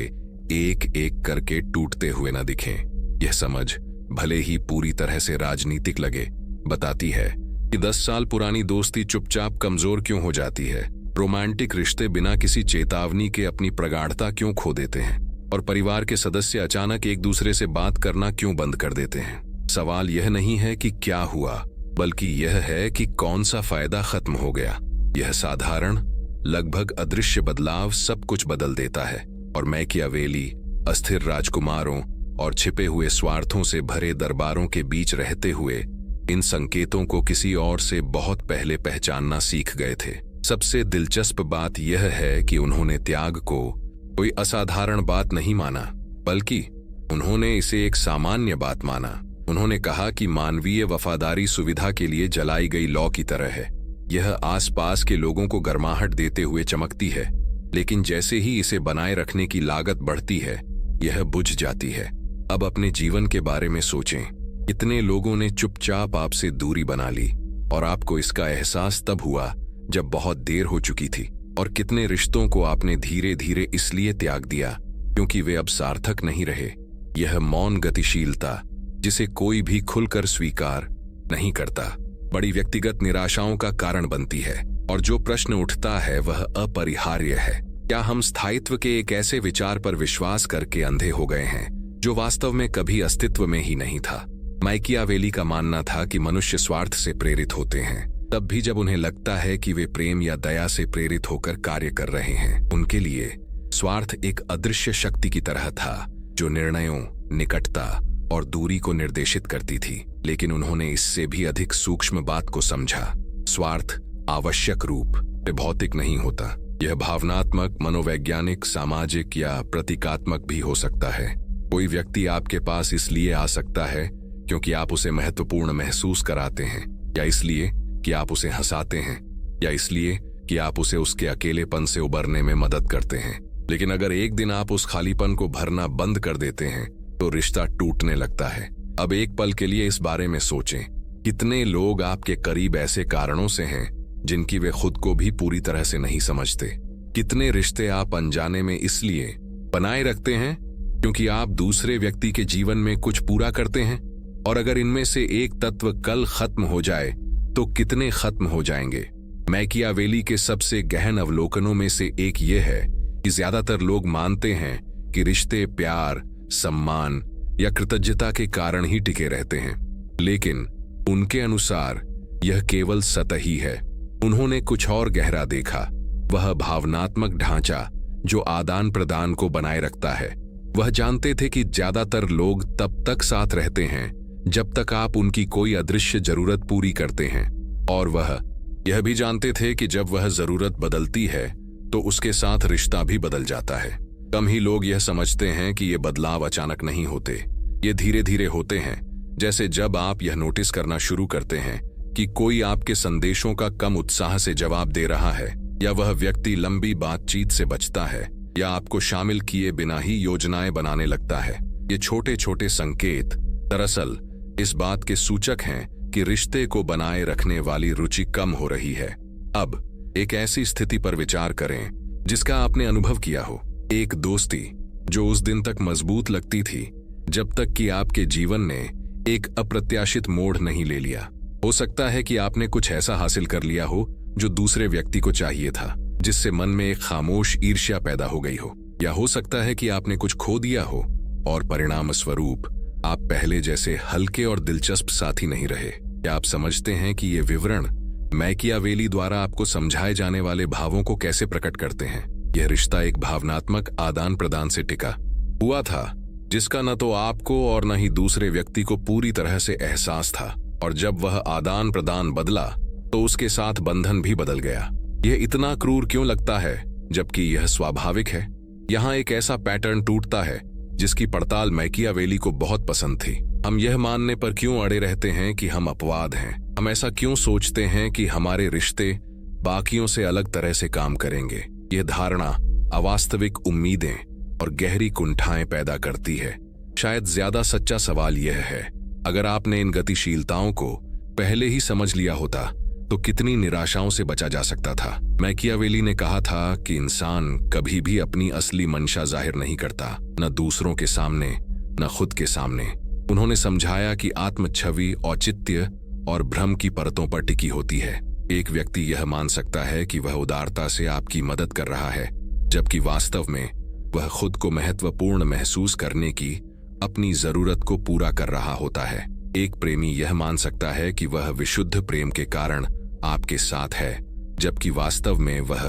एक एक करके टूटते हुए न दिखें। यह समझ भले ही पूरी तरह से राजनीतिक लगे, बताती है कि 10 साल पुरानी दोस्ती चुपचाप कमजोर क्यों हो जाती है, रोमांटिक रिश्ते बिना किसी चेतावनी के अपनी प्रगाढ़ता क्यों खो देते हैं, और परिवार के सदस्य अचानक एक दूसरे से बात करना क्यों बंद कर देते हैं। सवाल यह नहीं है कि क्या हुआ, बल्कि यह है कि कौन सा फायदा खत्म हो गया। यह साधारण, लगभग अदृश्य बदलाव सब कुछ बदल देता है। और मैकियावेली अस्थिर राजकुमारों और छिपे हुए स्वार्थों से भरे दरबारों के बीच रहते हुए इन संकेतों को किसी और से बहुत पहले पहचानना सीख गए थे। सबसे दिलचस्प बात यह है कि उन्होंने त्याग को कोई असाधारण बात नहीं माना, बल्कि उन्होंने इसे एक सामान्य बात माना। उन्होंने कहा कि मानवीय वफादारी सुविधा के लिए जलाई गई लौ की तरह है। यह आसपास के लोगों को गर्माहट देते हुए चमकती है, लेकिन जैसे ही इसे बनाए रखने की लागत बढ़ती है, यह बुझ जाती है। अब अपने जीवन के बारे में सोचें। कितने लोगों ने चुपचाप आपसे दूरी बना ली और आपको इसका एहसास तब हुआ जब बहुत देर हो चुकी थी, और कितने रिश्तों को आपने धीरे धीरे इसलिए त्याग दिया क्योंकि वे अब सार्थक नहीं रहे। यह मौन गतिशीलता जिसे कोई भी खुलकर स्वीकार नहीं करता, बड़ी व्यक्तिगत निराशाओं का कारण बनती है। और जो प्रश्न उठता है वह अपरिहार्य है। क्या हम स्थायित्व के एक ऐसे विचार पर विश्वास करके अंधे हो गए हैं जो वास्तव में कभी अस्तित्व में ही नहीं था? मैकियावेली का मानना था कि मनुष्य स्वार्थ से प्रेरित होते हैं तब भी जब उन्हें लगता है कि वे प्रेम या दया से प्रेरित होकर कार्य कर रहे हैं। उनके लिए स्वार्थ एक अदृश्य शक्ति की तरह था जो निर्णयों, निकटता और दूरी को निर्देशित करती थी। लेकिन उन्होंने इससे भी अधिक सूक्ष्म बात को समझा। स्वार्थ आवश्यक रूप से भौतिक नहीं होता। यह भावनात्मक, मनोवैज्ञानिक, सामाजिक या प्रतीकात्मक भी हो सकता है। कोई व्यक्ति आपके पास इसलिए आ सकता है क्योंकि आप उसे महत्वपूर्ण महसूस कराते हैं, या इसलिए कि आप उसे हंसाते हैं, या इसलिए कि आप उसे उसके अकेलेपन से उबरने में मदद करते हैं। लेकिन अगर एक दिन आप उस खालीपन को भरना बंद कर देते हैं तो रिश्ता टूटने लगता है। अब एक पल के लिए इस बारे में सोचें, कितने लोग आपके करीब ऐसे कारणों से हैं जिनकी वे खुद को भी पूरी तरह से नहीं समझते। कितने रिश्ते आप अनजाने में इसलिए बनाए रखते हैं क्योंकि आप दूसरे व्यक्ति के जीवन में कुछ पूरा करते हैं, और अगर इनमें से एक तत्व कल खत्म हो जाए तो कितने खत्म हो जाएंगे। मैकियावेली के सबसे गहन अवलोकनों में से एक यह है कि ज्यादातर लोग मानते हैं कि रिश्ते प्यार, सम्मान या कृतज्ञता के कारण ही टिके रहते हैं, लेकिन उनके अनुसार यह केवल सतही है। उन्होंने कुछ और गहरा देखा, वह भावनात्मक ढांचा जो आदान प्रदान को बनाए रखता है। वह जानते थे कि ज्यादातर लोग तब तक साथ रहते हैं जब तक आप उनकी कोई अदृश्य जरूरत पूरी करते हैं, और वह यह भी जानते थे कि जब वह जरूरत बदलती है तो उसके साथ रिश्ता भी बदल जाता है। कम ही लोग यह समझते हैं कि ये बदलाव अचानक नहीं होते, ये धीरे धीरे होते हैं। जैसे जब आप यह नोटिस करना शुरू करते हैं कि कोई आपके संदेशों का कम उत्साह से जवाब दे रहा है, या वह व्यक्ति लंबी बातचीत से बचता है, या आपको शामिल किए बिना ही योजनाएं बनाने लगता है। ये छोटे छोटे संकेत दरअसल इस बात के सूचक हैं कि रिश्ते को बनाए रखने वाली रुचि कम हो रही है। अब एक ऐसी स्थिति पर विचार करें जिसका आपने अनुभव किया हो। एक दोस्ती जो उस दिन तक मजबूत लगती थी जब तक कि आपके जीवन ने एक अप्रत्याशित मोड़ नहीं ले लिया। हो सकता है कि आपने कुछ ऐसा हासिल कर लिया हो जो दूसरे व्यक्ति को चाहिए था, जिससे मन में एक खामोश ईर्ष्या पैदा हो गई हो, या हो सकता है कि आपने कुछ खो दिया हो और परिणाम स्वरूप आप पहले जैसे हल्के और दिलचस्प साथी नहीं रहे। क्या आप समझते हैं कि ये विवरण मैकियावेली द्वारा आपको समझाए जाने वाले भावों को कैसे प्रकट करते हैं? यह रिश्ता एक भावनात्मक आदान प्रदान से टिका हुआ था, जिसका न तो आपको और न ही दूसरे व्यक्ति को पूरी तरह से एहसास था, और जब वह आदान प्रदान बदला तो उसके साथ बंधन भी बदल गया। यह इतना क्रूर क्यों लगता है जबकि यह स्वाभाविक है? यहाँ एक ऐसा पैटर्न टूटता है जिसकी पड़ताल मैकियावेली को बहुत पसंद थी। हम यह मानने पर क्यों अड़े रहते हैं कि हम अपवाद हैं? हम ऐसा क्यों सोचते हैं कि हमारे रिश्ते बाकियों से अलग तरह से काम करेंगे? यह धारणा अवास्तविक उम्मीदें और गहरी कुंठाएं पैदा करती है। शायद ज्यादा सच्चा सवाल यह है, अगर आपने इन गतिशीलताओं को पहले ही समझ लिया होता तो कितनी निराशाओं से बचा जा सकता था। मैकियावेली ने कहा था कि इंसान कभी भी अपनी असली मंशा जाहिर नहीं करता, न दूसरों के सामने न खुद के सामने। उन्होंने समझाया कि आत्मछवि औचित्य और भ्रम की परतों पर टिकी होती है। एक व्यक्ति यह मान सकता है कि वह उदारता से आपकी मदद कर रहा है, जबकि वास्तव में वह खुद को महत्वपूर्ण महसूस करने की अपनी जरूरत को पूरा कर रहा होता है। एक प्रेमी यह मान सकता है कि वह विशुद्ध प्रेम के कारण आपके साथ है, जबकि वास्तव में वह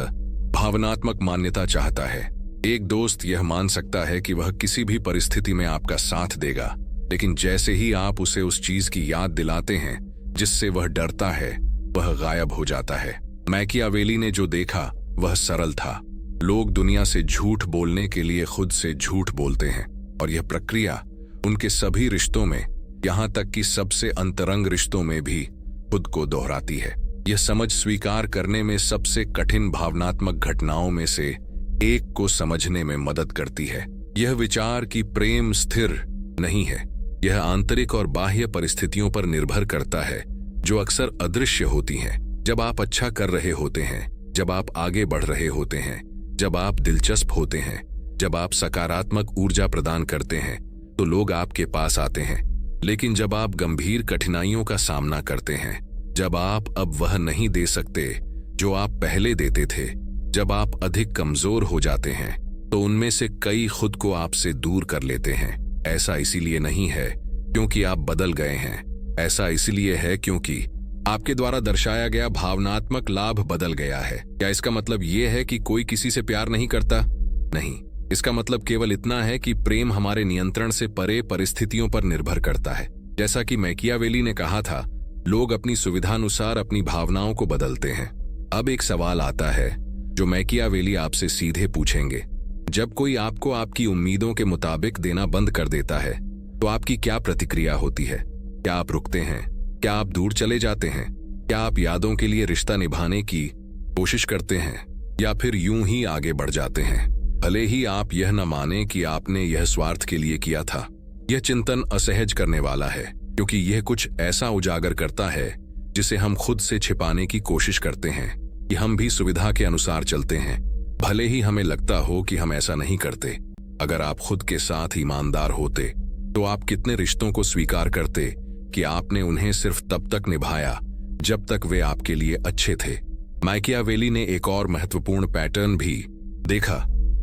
भावनात्मक मान्यता चाहता है। एक दोस्त यह मान सकता है कि वह किसी भी परिस्थिति में आपका साथ देगा, लेकिन जैसे ही आप उसे उस चीज की याद दिलाते हैं जिससे वह डरता है, वह गायब हो जाता है। मैकियावेली ने जो देखा वह सरल था। लोग दुनिया से झूठ बोलने के लिए खुद से झूठ बोलते हैं, और यह प्रक्रिया उनके सभी रिश्तों में, यहाँ तक कि सबसे अंतरंग रिश्तों में भी खुद को दोहराती है। यह समझ स्वीकार करने में सबसे कठिन भावनात्मक घटनाओं में से एक को समझने में मदद करती है। यह विचार कि प्रेम स्थिर नहीं है, यह आंतरिक और बाह्य परिस्थितियों पर निर्भर करता है जो अक्सर अदृश्य होती हैं। जब आप अच्छा कर रहे होते हैं, जब आप आगे बढ़ रहे होते हैं, जब आप दिलचस्प होते हैं, जब आप सकारात्मक ऊर्जा प्रदान करते हैं, तो लोग आपके पास आते हैं। लेकिन जब आप गंभीर कठिनाइयों का सामना करते हैं, जब आप अब वह नहीं दे सकते जो आप पहले देते थे, जब आप अधिक कमजोर हो जाते हैं, तो उनमें से कई खुद को आपसे दूर कर लेते हैं। ऐसा इसीलिए नहीं है क्योंकि आप बदल गए हैं, ऐसा इसलिए है क्योंकि आपके द्वारा दर्शाया गया भावनात्मक लाभ बदल गया है। क्या इसका मतलब यह है कि कोई किसी से प्यार नहीं करता? नहीं, इसका मतलब केवल इतना है कि प्रेम हमारे नियंत्रण से परे परिस्थितियों पर निर्भर करता है। जैसा कि मैकियावेली ने कहा था, लोग अपनी सुविधानुसार अपनी भावनाओं को बदलते हैं। अब एक सवाल आता है जो मैकियावेली आपसे सीधे पूछेंगे। जब कोई आपको आपकी उम्मीदों के मुताबिक देना बंद कर देता है, तो आपकी क्या प्रतिक्रिया होती है? क्या आप रुकते हैं? क्या आप दूर चले जाते हैं? क्या आप यादों के लिए रिश्ता निभाने की कोशिश करते हैं, या फिर यूं ही आगे बढ़ जाते हैं, भले ही आप यह न माने कि आपने यह स्वार्थ के लिए किया था? यह चिंतन असहज करने वाला है, क्योंकि यह कुछ ऐसा उजागर करता है जिसे हम खुद से छिपाने की कोशिश करते हैं कि हम भी सुविधा के अनुसार चलते हैं, भले ही हमें लगता हो कि हम ऐसा नहीं करते। अगर आप खुद के साथ ईमानदार होते तो आप कितने रिश्तों को स्वीकार करते कि आपने उन्हें सिर्फ तब तक निभाया जब तक वे आपके लिए अच्छे थे। मैकियावेली ने एक और महत्वपूर्ण पैटर्न भी देखा।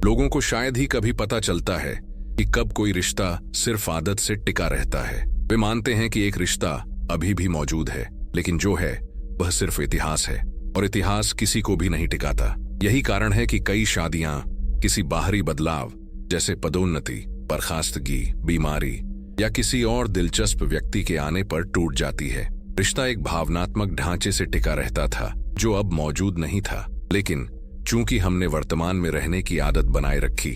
लोगों को शायद ही कभी पता चलता है कि कब कोई रिश्ता सिर्फ आदत से टिका रहता है। वे मानते हैं कि एक रिश्ता अभी भी मौजूद है, लेकिन जो है वह सिर्फ इतिहास है, और इतिहास किसी को भी नहीं टिकाता। यही कारण है कि कई शादियां किसी बाहरी बदलाव जैसे पदोन्नति, बर्खास्तगी, बीमारी या किसी और दिलचस्प व्यक्ति के आने पर टूट जाती है। रिश्ता एक भावनात्मक ढांचे से टिका रहता था जो अब मौजूद नहीं था, लेकिन चूंकि हमने वर्तमान में रहने की आदत बनाए रखी,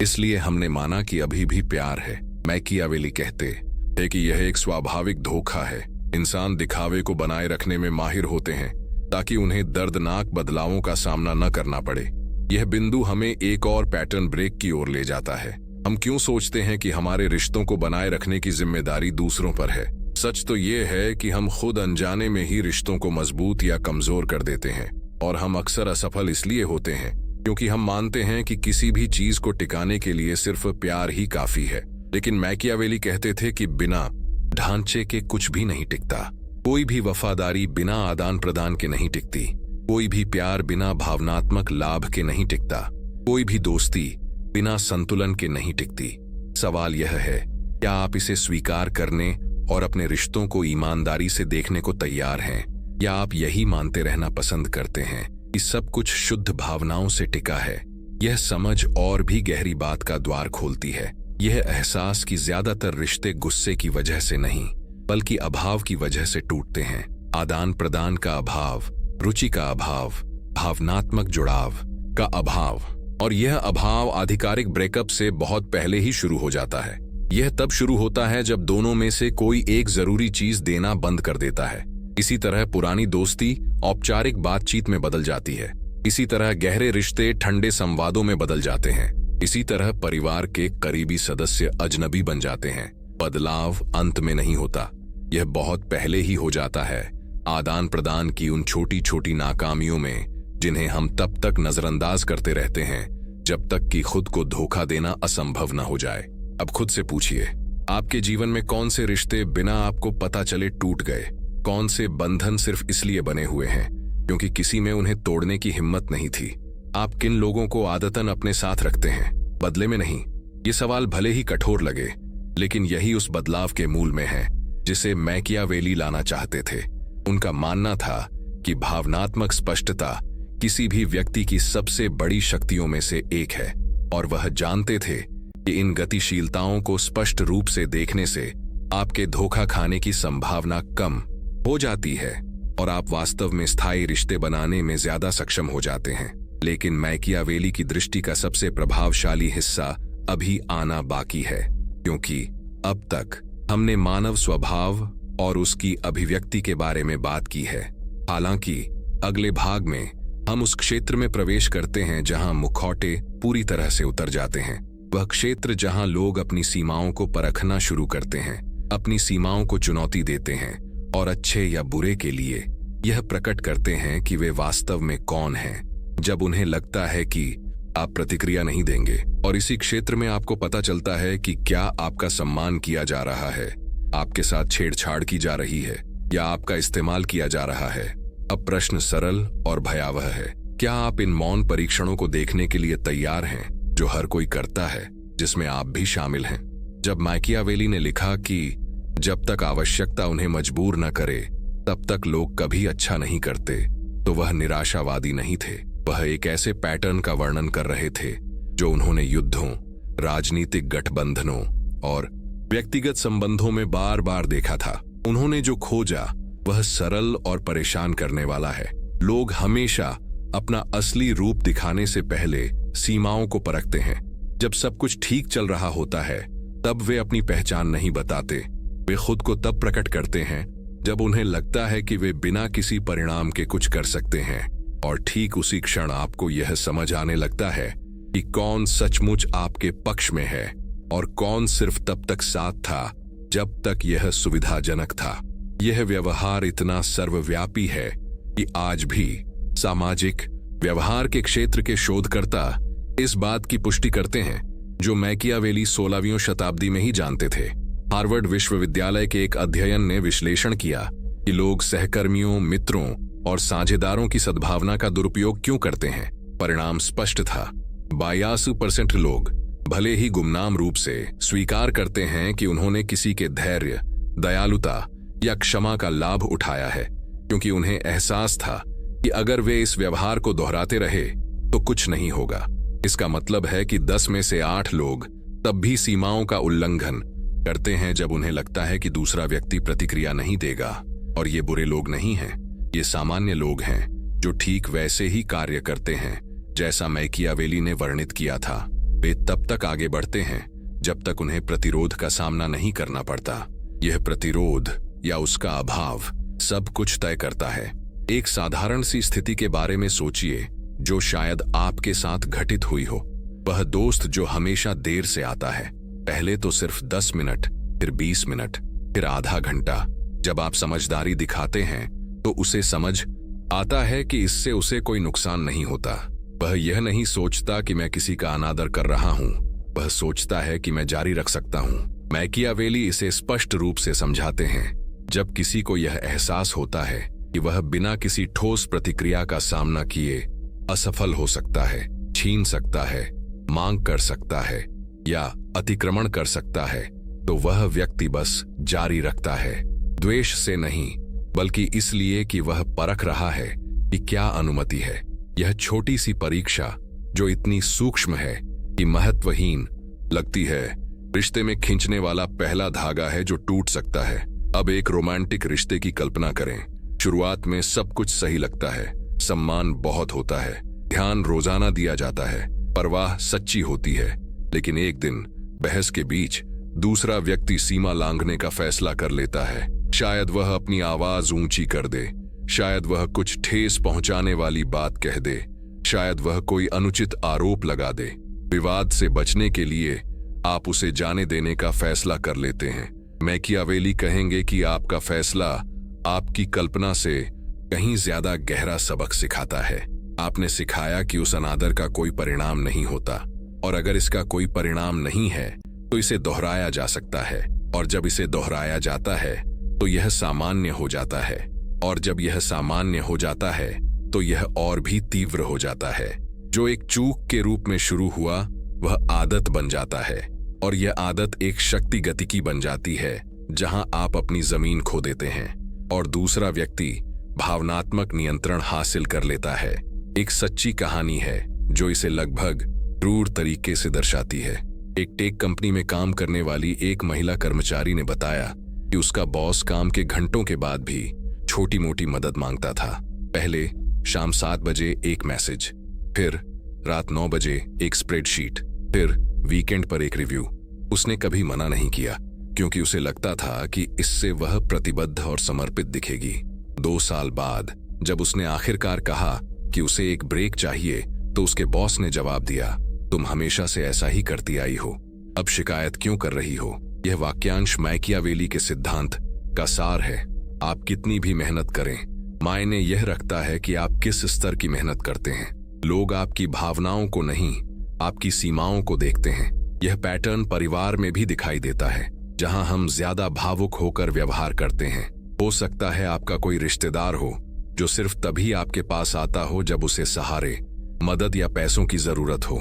इसलिए हमने माना कि अभी भी प्यार है। मैकियावेली कहते हैं कि यह एक स्वाभाविक धोखा है। इंसान दिखावे को बनाए रखने में माहिर होते हैं ताकि उन्हें दर्दनाक बदलावों का सामना न करना पड़े। यह बिंदु हमें एक और पैटर्न ब्रेक की ओर ले जाता है। हम क्यों सोचते हैं कि हमारे रिश्तों को बनाए रखने की जिम्मेदारी दूसरों पर है? सच तो यह है कि हम खुद अनजाने में ही रिश्तों को मजबूत या कमजोर कर देते हैं, और हम अक्सर असफल इसलिए होते हैं क्योंकि हम मानते हैं कि किसी भी चीज को टिकाने के लिए सिर्फ प्यार ही काफी है। लेकिन मैकियावेली कहते थे कि बिना ढांचे के कुछ भी नहीं टिकता। कोई भी वफादारी बिना आदान प्रदान के नहीं टिकती। कोई भी प्यार बिना भावनात्मक लाभ के नहीं टिकता। कोई भी दोस्ती बिना संतुलन के नहीं टिकती। सवाल यह है, क्या आप इसे स्वीकार करने और अपने रिश्तों को ईमानदारी से देखने को तैयार हैं, या आप यही मानते रहना पसंद करते हैं कि सब कुछ शुद्ध भावनाओं से टिका है? यह समझ और भी गहरी बात का द्वार खोलती है। यह एहसास कि ज्यादातर रिश्ते गुस्से की वजह से नहीं, बल्कि अभाव की वजह से टूटते हैं। आदान प्रदान का अभाव, रुचि का अभाव, भावनात्मक जुड़ाव का अभाव, और यह अभाव आधिकारिक ब्रेकअप से बहुत पहले ही शुरू हो जाता है। यह तब शुरू होता है जब दोनों में से कोई एक जरूरी चीज देना बंद कर देता है। इसी तरह पुरानी दोस्ती औपचारिक बातचीत में बदल जाती है। इसी तरह गहरे रिश्ते ठंडे संवादों में बदल जाते हैं। इसी तरह परिवार के करीबी सदस्य अजनबी बन जाते हैं। बदलाव अंत में नहीं होता, यह बहुत पहले ही हो जाता है। आदान प्रदान की उन छोटी छोटी नाकामियों में जिन्हें हम तब तक नजरअंदाज करते रहते हैं जब तक कि खुद को धोखा देना असंभव न हो जाए। अब खुद से पूछिए, आपके जीवन में कौन से रिश्ते बिना आपको पता चले टूट गए? कौन से बंधन सिर्फ इसलिए बने हुए हैं क्योंकि किसी में उन्हें तोड़ने की हिम्मत नहीं थी? आप किन लोगों को आदतन अपने साथ रखते हैं, बदले में नहीं? ये सवाल भले ही कठोर लगे, लेकिन यही उस बदलाव के मूल में है जिसे मैकियावेली लाना चाहते थे। उनका मानना था कि भावनात्मक स्पष्टता किसी भी व्यक्ति की सबसे बड़ी शक्तियों में से एक है, और वह जानते थे कि इन गतिशीलताओं को स्पष्ट रूप से देखने से आपके धोखा खाने की संभावना कम हो जाती है और आप वास्तव में स्थायी रिश्ते बनाने में ज्यादा सक्षम हो जाते हैं। लेकिन मैकियावेली की दृष्टि का सबसे प्रभावशाली हिस्सा अभी आना बाकी है, क्योंकि अब तक हमने मानव स्वभाव और उसकी अभिव्यक्ति के बारे में बात की है। हालांकि अगले भाग में हम उस क्षेत्र में प्रवेश करते हैं जहां मुखौटे पूरी तरह से उतर जाते हैं। वह क्षेत्र जहां लोग अपनी सीमाओं को परखना शुरू करते हैं, अपनी सीमाओं को चुनौती देते हैं और अच्छे या बुरे के लिए यह प्रकट करते हैं कि वे वास्तव में कौन हैं जब उन्हें लगता है कि आप प्रतिक्रिया नहीं देंगे। और इसी क्षेत्र में आपको पता चलता है कि क्या आपका सम्मान किया जा रहा है, आपके साथ छेड़छाड़ की जा रही है, या आपका इस्तेमाल किया जा रहा है। अब प्रश्न सरल और भयावह है, क्या आप इन मौन परीक्षणों को देखने के लिए तैयार हैं जो हर कोई करता है, जिसमें आप भी शामिल हैं? जब मैकियावेली ने लिखा कि जब तक आवश्यकता उन्हें मजबूर न करे तब तक लोग कभी अच्छा नहीं करते, तो वह निराशावादी नहीं थे। वह एक ऐसे पैटर्न का वर्णन कर रहे थे जो उन्होंने युद्धों, राजनीतिक गठबंधनों और व्यक्तिगत संबंधों में बार बार देखा था। उन्होंने जो खोजा वह सरल और परेशान करने वाला है। लोग हमेशा अपना असली रूप दिखाने से पहले सीमाओं को परखते हैं। जब सब कुछ ठीक चल रहा होता है तब वे अपनी पहचान नहीं बताते। वे खुद को तब प्रकट करते हैं जब उन्हें लगता है कि वे बिना किसी परिणाम के कुछ कर सकते हैं, और ठीक उसी क्षण आपको यह समझ आने लगता है कि कौन सचमुच आपके पक्ष में है और कौन सिर्फ तब तक साथ था जब तक यह सुविधाजनक था। यह व्यवहार इतना सर्वव्यापी है कि आज भी सामाजिक व्यवहार के क्षेत्र के शोधकर्ता इस बात की पुष्टि करते हैं जो मैकियावेली 16वीं शताब्दी में ही जानते थे। हार्वर्ड विश्वविद्यालय के एक अध्ययन ने विश्लेषण किया कि लोग सहकर्मियों, मित्रों और साझेदारों की सद्भावना का दुरुपयोग क्यों करते हैं। परिणाम स्पष्ट था। 82% लोग भले ही गुमनाम रूप से स्वीकार करते हैं कि उन्होंने किसी के धैर्य, दयालुता या क्षमा का लाभ उठाया है, क्योंकि उन्हें एहसास था कि अगर वे इस व्यवहार को दोहराते रहे तो कुछ नहीं होगा। इसका मतलब है कि 10 में से 8 लोग तब भी सीमाओं का उल्लंघन करते हैं जब उन्हें लगता है कि दूसरा व्यक्ति प्रतिक्रिया नहीं देगा। और ये बुरे लोग नहीं हैं, ये सामान्य लोग हैं जो ठीक वैसे ही कार्य करते हैं जैसा मैकियावेली ने वर्णित किया था। वे तब तक आगे बढ़ते हैं जब तक उन्हें प्रतिरोध का सामना नहीं करना पड़ता। यह प्रतिरोध या उसका अभाव सब कुछ तय करता है। एक साधारण सी स्थिति के बारे में सोचिए जो शायद आपके साथ घटित हुई हो। वह दोस्त जो हमेशा देर से आता है, पहले तो सिर्फ 10 मिनट, फिर 20 मिनट, फिर आधा घंटा। जब आप समझदारी दिखाते हैं तो उसे समझ आता है कि इससे उसे कोई नुकसान नहीं होता। वह यह नहीं सोचता कि मैं किसी का अनादर कर रहा हूं, वह सोचता है कि मैं जारी रख सकता हूं। मैकियावेली इसे स्पष्ट रूप से समझाते हैं। जब किसी को यह एहसास होता है कि वह बिना किसी ठोस प्रतिक्रिया का सामना किए असफल हो सकता है, छीन सकता है, मांग कर सकता है या अतिक्रमण कर सकता है, तो वह व्यक्ति बस जारी रखता है। द्वेष से नहीं, बल्कि इसलिए कि वह परख रहा है कि क्या अनुमति है। यह छोटी सी परीक्षा जो इतनी सूक्ष्म है कि महत्वहीन लगती है, रिश्ते में खींचने वाला पहला धागा है जो टूट सकता है। अब एक रोमांटिक रिश्ते की कल्पना करें। शुरुआत में सब कुछ सही लगता है, सम्मान बहुत होता है, ध्यान रोजाना दिया जाता है, परवाह सच्ची होती है। लेकिन एक दिन बहस के बीच दूसरा व्यक्ति सीमा लांघने का फैसला कर लेता है। शायद वह अपनी आवाज ऊंची कर दे, शायद वह कुछ ठेस पहुंचाने वाली बात कह दे, शायद वह कोई अनुचित आरोप लगा दे। विवाद से बचने के लिए आप उसे जाने देने का फैसला कर लेते हैं। मैकियावेली कहेंगे कि आपका फैसला आपकी कल्पना से कहीं ज्यादा गहरा सबक सिखाता है। आपने सिखाया कि उस अनादर का कोई परिणाम नहीं होता, और अगर इसका कोई परिणाम नहीं है तो इसे दोहराया जा सकता है, और जब इसे दोहराया जाता है तो यह सामान्य हो जाता है, और जब यह सामान्य हो जाता है तो यह और भी तीव्र हो जाता है। जो एक चूक के रूप में शुरू हुआ वह आदत बन जाता है, और यह आदत एक शक्ति गतिकी बन जाती है जहां आप अपनी जमीन खो देते हैं और दूसरा व्यक्ति भावनात्मक नियंत्रण हासिल कर लेता है। एक सच्ची कहानी है जो इसे लगभग क्रूर तरीके से दर्शाती है। एक टेक कंपनी में काम करने वाली एक महिला कर्मचारी ने बताया कि उसका बॉस काम के घंटों के बाद भी छोटी मोटी मदद मांगता था। पहले शाम 7 बजे एक मैसेज, फिर रात 9 बजे एक स्प्रेडशीट, फिर वीकेंड पर एक रिव्यू। उसने कभी मना नहीं किया क्योंकि उसे लगता था कि इससे वह प्रतिबद्ध और समर्पित दिखेगी। 2 साल बाद जब उसने आखिरकार कहा कि उसे एक ब्रेक चाहिए तो उसके बॉस ने जवाब दिया, तुम हमेशा से ऐसा ही करती आई हो, अब शिकायत क्यों कर रही हो। यह वाक्यांश मैकियावेली के सिद्धांत का सार है। आप कितनी भी मेहनत करें, मायने यह रखता है कि आप किस स्तर की मेहनत करते हैं। लोग आपकी भावनाओं को नहीं, आपकी सीमाओं को देखते हैं। यह पैटर्न परिवार में भी दिखाई देता है, जहां हम ज्यादा भावुक होकर व्यवहार करते हैं। हो सकता है आपका कोई रिश्तेदार हो जो सिर्फ तभी आपके पास आता हो जब उसे सहारे, मदद या पैसों की जरूरत हो।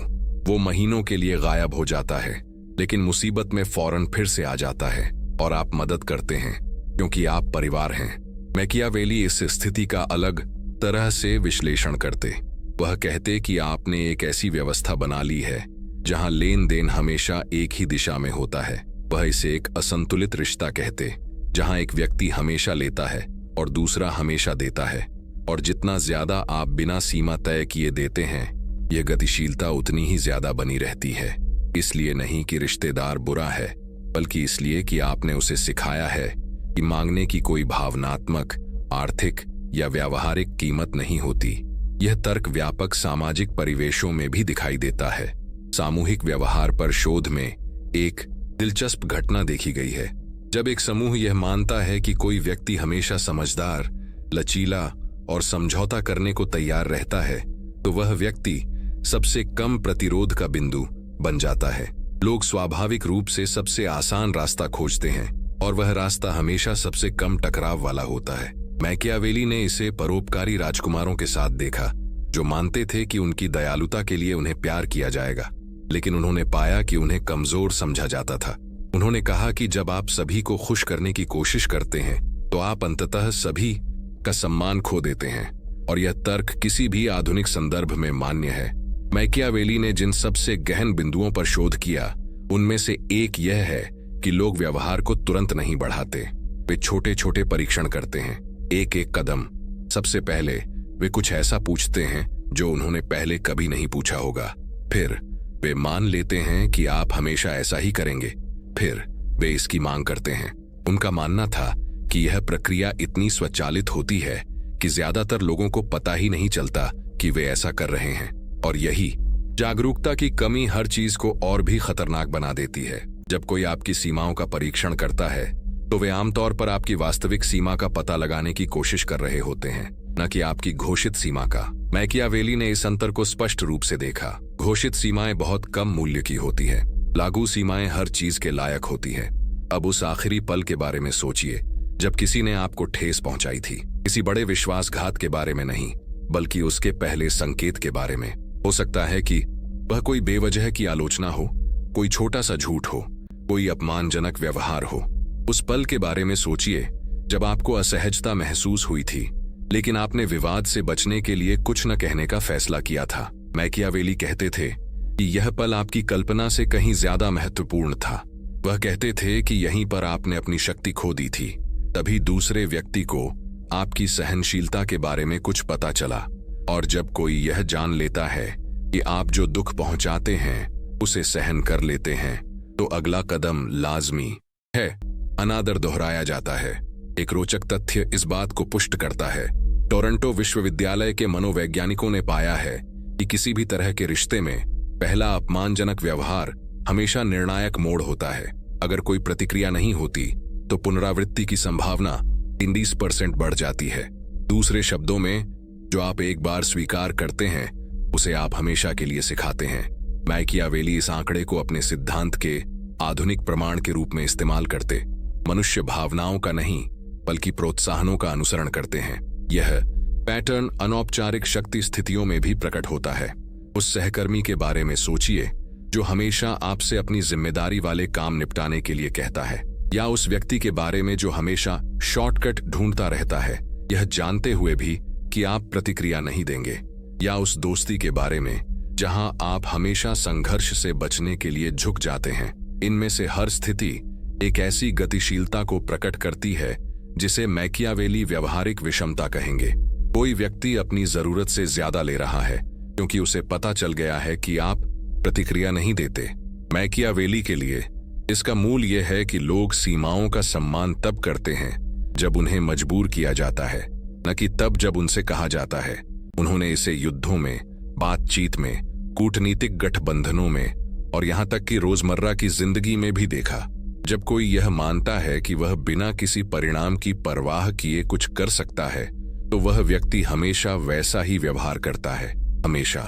वो महीनों के लिए गायब हो जाता है, लेकिन मुसीबत में फौरन फिर से आ जाता है और आप मदद करते हैं क्योंकि आप परिवार हैं। मैकियावेली इस स्थिति का अलग तरह से विश्लेषण करते। वह कहते कि आपने एक ऐसी व्यवस्था बना ली है जहां लेन देन हमेशा एक ही दिशा में होता है। वह इसे एक असंतुलित रिश्ता कहते, जहां एक व्यक्ति हमेशा लेता है और दूसरा हमेशा देता है, और जितना ज्यादा आप बिना सीमा तय किए देते हैं, यह गतिशीलता उतनी ही ज्यादा बनी रहती है। इसलिए नहीं कि रिश्तेदार बुरा है, बल्कि इसलिए कि आपने उसे सिखाया है कि मांगने की कोई भावनात्मक, आर्थिक या व्यावहारिक कीमत नहीं होती। यह तर्क व्यापक सामाजिक परिवेशों में भी दिखाई देता है। सामूहिक व्यवहार पर शोध में एक दिलचस्प घटना देखी गई है। जब एक समूह यह मानता है कि कोई व्यक्ति हमेशा समझदार, लचीला और समझौता करने को तैयार रहता है, तो वह व्यक्ति सबसे कम प्रतिरोध का बिंदु बन जाता है। लोग स्वाभाविक रूप से सबसे आसान रास्ता खोजते हैं, और वह रास्ता हमेशा सबसे कम टकराव वाला होता है। मैकियावेली ने इसे परोपकारी राजकुमारों के साथ देखा, जो मानते थे कि उनकी दयालुता के लिए उन्हें प्यार किया जाएगा, लेकिन उन्होंने पाया कि उन्हें कमजोर समझा जाता था। उन्होंने कहा कि जब आप सभी को खुश करने की कोशिश करते हैं तो आप अंततः सभी का सम्मान खो देते हैं, और यह तर्क किसी भी आधुनिक संदर्भ में मान्य है। मैकियावेली ने जिन सबसे गहन बिंदुओं पर शोध किया, उनमें से एक यह है कि लोग व्यवहार को तुरंत नहीं बढ़ाते। वे छोटे छोटे परीक्षण करते हैं, एक एक कदम। सबसे पहले वे कुछ ऐसा पूछते हैं जो उन्होंने पहले कभी नहीं पूछा होगा। फिर वे मान लेते हैं कि आप हमेशा ऐसा ही करेंगे। फिर वे इसकी मांग करते हैं। उनका मानना था कि यह प्रक्रिया इतनी स्वचालित होती है कि ज्यादातर लोगों को पता ही नहीं चलता कि वे ऐसा कर रहे हैं, और यही जागरूकता की कमी हर चीज को और भी खतरनाक बना देती है। जब कोई आपकी सीमाओं का परीक्षण करता है तो वे आमतौर पर आपकी वास्तविक सीमा का पता लगाने की कोशिश कर रहे होते हैं, न कि आपकी घोषित सीमा का। मैकियावेली ने इस अंतर को स्पष्ट रूप से देखा। घोषित सीमाएं बहुत कम मूल्य की होती है, लागू सीमाएं हर चीज के लायक होती है। अब उस आखिरी पल के बारे में सोचिए जब किसी ने आपको ठेस पहुंचाई थी। किसी बड़े विश्वासघात के बारे में नहीं, बल्कि उसके पहले संकेत के बारे में। हो सकता है कि वह कोई बेवजह की आलोचना हो, कोई छोटा सा झूठ हो, कोई अपमानजनक व्यवहार हो। उस पल के बारे में सोचिए जब आपको असहजता महसूस हुई थी, लेकिन आपने विवाद से बचने के लिए कुछ न कहने का फैसला किया था। मैकियावेली कहते थे कि यह पल आपकी कल्पना से कहीं ज्यादा महत्वपूर्ण था। वह कहते थे कि यहीं पर आपने अपनी शक्ति खो दी थी। तभी दूसरे व्यक्ति को आपकी सहनशीलता के बारे में कुछ पता चला, और जब कोई यह जान लेता है कि आप जो दुख पहुंचाते हैं उसे सहन कर लेते हैं, तो अगला कदम लाजमी है। अनादर दोहराया जाता है। एक रोचक तथ्य इस बात को पुष्ट करता है। टोरंटो विश्वविद्यालय के मनोवैज्ञानिकों ने पाया है कि किसी भी तरह के रिश्ते में पहला अपमानजनक व्यवहार हमेशा निर्णायक मोड़ होता है। अगर कोई प्रतिक्रिया नहीं होती तो पुनरावृत्ति की संभावना 30% बढ़ जाती है। दूसरे शब्दों में, जो आप एक बार स्वीकार करते हैं उसे आप हमेशा के लिए सिखाते हैं। मैकियावेली इस आंकड़े को अपने सिद्धांत के आधुनिक प्रमाण के रूप में इस्तेमाल करते मनुष्य भावनाओं का नहीं बल्कि प्रोत्साहनों का अनुसरण करते हैं। यह पैटर्न अनौपचारिक शक्ति स्थितियों में भी प्रकट होता है। उस सहकर्मी के बारे में सोचिए जो हमेशा आपसे अपनी जिम्मेदारी वाले काम निपटाने के लिए कहता है, या उस व्यक्ति के बारे में जो हमेशा शॉर्टकट ढूंढता रहता है, यह जानते हुए भी कि आप प्रतिक्रिया नहीं देंगे, या उस दोस्ती के बारे में जहां आप हमेशा संघर्ष से बचने के लिए झुक जाते हैं। इनमें से हर स्थिति एक ऐसी गतिशीलता को प्रकट करती है जिसे मैकियावेली व्यवहारिक विषमता कहेंगे। कोई व्यक्ति अपनी जरूरत से ज्यादा ले रहा है क्योंकि उसे पता चल गया है कि आप प्रतिक्रिया नहीं देते। मैकियावेली के लिए इसका मूल यह है कि लोग सीमाओं का सम्मान तब करते हैं जब उन्हें मजबूर किया जाता है, न कि तब जब उनसे कहा जाता है। उन्होंने इसे युद्धों में, बातचीत में, कूटनीतिक गठबंधनों में और यहां तक कि रोजमर्रा की जिंदगी में भी देखा। जब कोई यह मानता है कि वह बिना किसी परिणाम की परवाह किए कुछ कर सकता है, तो वह व्यक्ति हमेशा वैसा ही व्यवहार करता है, हमेशा।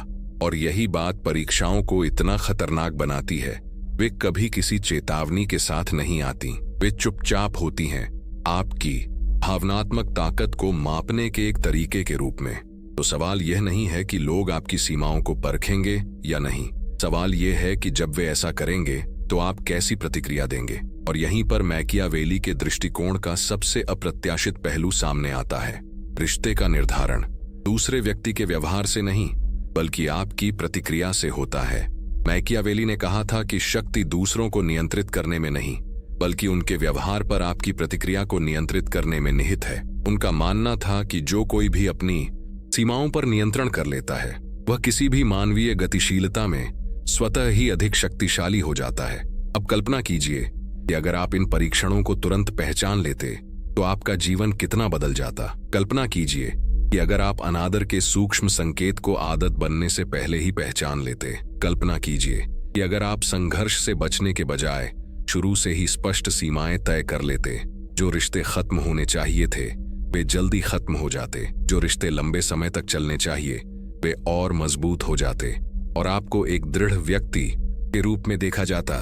और यही बात परीक्षाओं को इतना खतरनाक बनाती है। वे कभी किसी चेतावनी के साथ नहीं आती, वे चुपचाप होती हैं, आपकी भावनात्मक ताकत को मापने के एक तरीके के रूप में। तो सवाल यह नहीं है कि लोग आपकी सीमाओं को परखेंगे या नहीं, सवाल यह है कि जब वे ऐसा करेंगे तो आप कैसी प्रतिक्रिया देंगे। और यहीं पर मैकियावेली के दृष्टिकोण का सबसे अप्रत्याशित पहलू सामने आता है। रिश्ते का निर्धारण दूसरे व्यक्ति के व्यवहार से नहीं बल्कि आपकी प्रतिक्रिया से होता है। मैकियावेली ने कहा था कि शक्ति दूसरों को नियंत्रित करने में नहीं बल्कि उनके व्यवहार पर आपकी प्रतिक्रिया को नियंत्रित करने में निहित है। उनका मानना था कि जो कोई भी अपनी सीमाओं पर नियंत्रण कर लेता है वह किसी भी मानवीय गतिशीलता में स्वतः ही अधिक शक्तिशाली हो जाता है। अब कल्पना कीजिए कि अगर आप इन परीक्षणों को तुरंत पहचान लेते तो आपका जीवन कितना बदल जाता। कल्पना कीजिए कि अगर आप अनादर के सूक्ष्म संकेत को आदत बनने से पहले ही पहचान लेते। कल्पना कीजिए कि अगर आप संघर्ष से बचने के बजाय शुरू से ही स्पष्ट सीमाएं तय कर लेते। जो रिश्ते खत्म होने चाहिए थे वे जल्दी खत्म हो जाते, जो रिश्ते लंबे समय तक चलने चाहिए वे और मजबूत हो जाते, और आपको एक दृढ़ व्यक्ति के रूप में देखा जाता,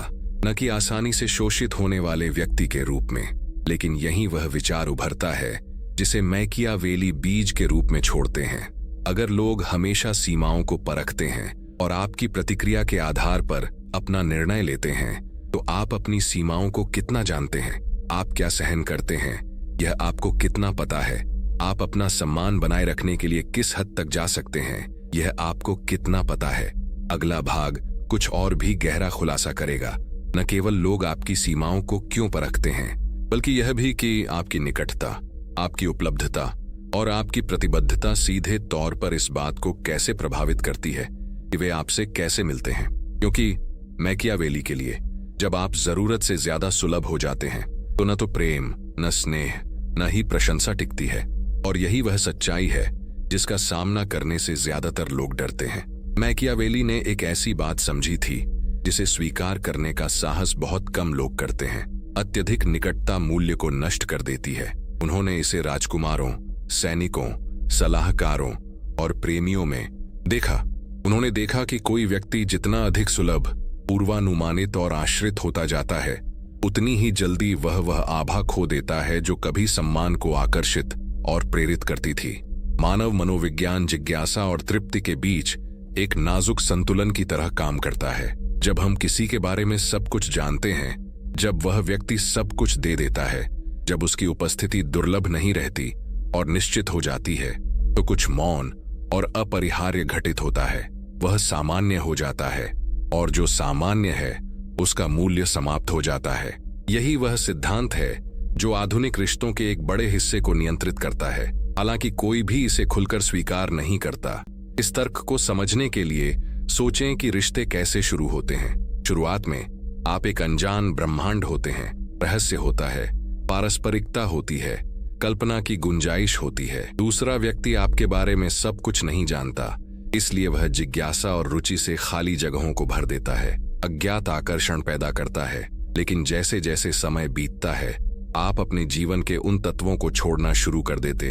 न कि आसानी से शोषित होने वाले व्यक्ति के रूप में। लेकिन यहीं वह विचार उभरता है जिसे मैकियावेली बीज के रूप में छोड़ते हैं। अगर लोग हमेशा सीमाओं को परखते हैं और आपकी प्रतिक्रिया के आधार पर अपना निर्णय लेते हैं, तो आप अपनी सीमाओं को कितना जानते हैं? आप क्या सहन करते हैं, यह आपको कितना पता है? आप अपना सम्मान बनाए रखने के लिए किस हद तक जा सकते हैं, यह आपको कितना पता है? अगला भाग कुछ और भी गहरा खुलासा करेगा। न केवल लोग आपकी सीमाओं को क्यों परखते हैं, बल्कि यह भी कि आपकी निकटता, आपकी उपलब्धता और आपकी प्रतिबद्धता सीधे तौर पर इस बात को कैसे प्रभावित करती है कि वे आपसे कैसे मिलते हैं। क्योंकि मैकियावेली के लिए जब आप जरूरत से ज्यादा सुलभ हो जाते हैं, तो न तो प्रेम, न स्नेह, न ही प्रशंसा टिकती है। और यही वह सच्चाई है जिसका सामना करने से ज्यादातर लोग डरते हैं। मैकियावेली ने एक ऐसी बात समझी थी जिसे स्वीकार करने का साहस बहुत कम लोग करते हैं। अत्यधिक निकटता मूल्य को नष्ट कर देती है। उन्होंने इसे राजकुमारों, सैनिकों, सलाहकारों और प्रेमियों में देखा। उन्होंने देखा कि कोई व्यक्ति जितना अधिक सुलभ, पूर्वानुमानित और आश्रित होता जाता है, उतनी ही जल्दी वह आभा खो देता है जो कभी सम्मान को आकर्षित और प्रेरित करती थी। मानव मनोविज्ञान जिज्ञासा और तृप्ति के बीच एक नाजुक संतुलन की तरह काम करता है। जब हम किसी के बारे में सब कुछ जानते हैं, जब वह व्यक्ति सब कुछ दे देता है, जब उसकी उपस्थिति दुर्लभ नहीं रहती और निश्चित हो जाती है, तो कुछ मौन और अपरिहार्य घटित होता है। वह सामान्य हो जाता है और जो सामान्य है उसका मूल्य समाप्त हो जाता है। यही वह सिद्धांत है जो आधुनिक रिश्तों के एक बड़े हिस्से को नियंत्रित करता है। हालांकि कोई भी इसे खुलकर स्वीकार नहीं करता। इस तर्क को समझने के लिए सोचें कि रिश्ते कैसे शुरू होते हैं। शुरुआत में आप एक अनजान ब्रह्मांड होते हैं। रहस्य होता है, पारस्परिकता होती है, कल्पना की गुंजाइश होती है। दूसरा व्यक्ति आपके बारे में सब कुछ नहीं जानता, इसलिए वह जिज्ञासा और रुचि से खाली जगहों को भर देता है, अज्ञात आकर्षण पैदा करता है। लेकिन जैसे जैसे समय बीतता है, आप अपने जीवन के उन तत्वों को छोड़ना शुरू कर देते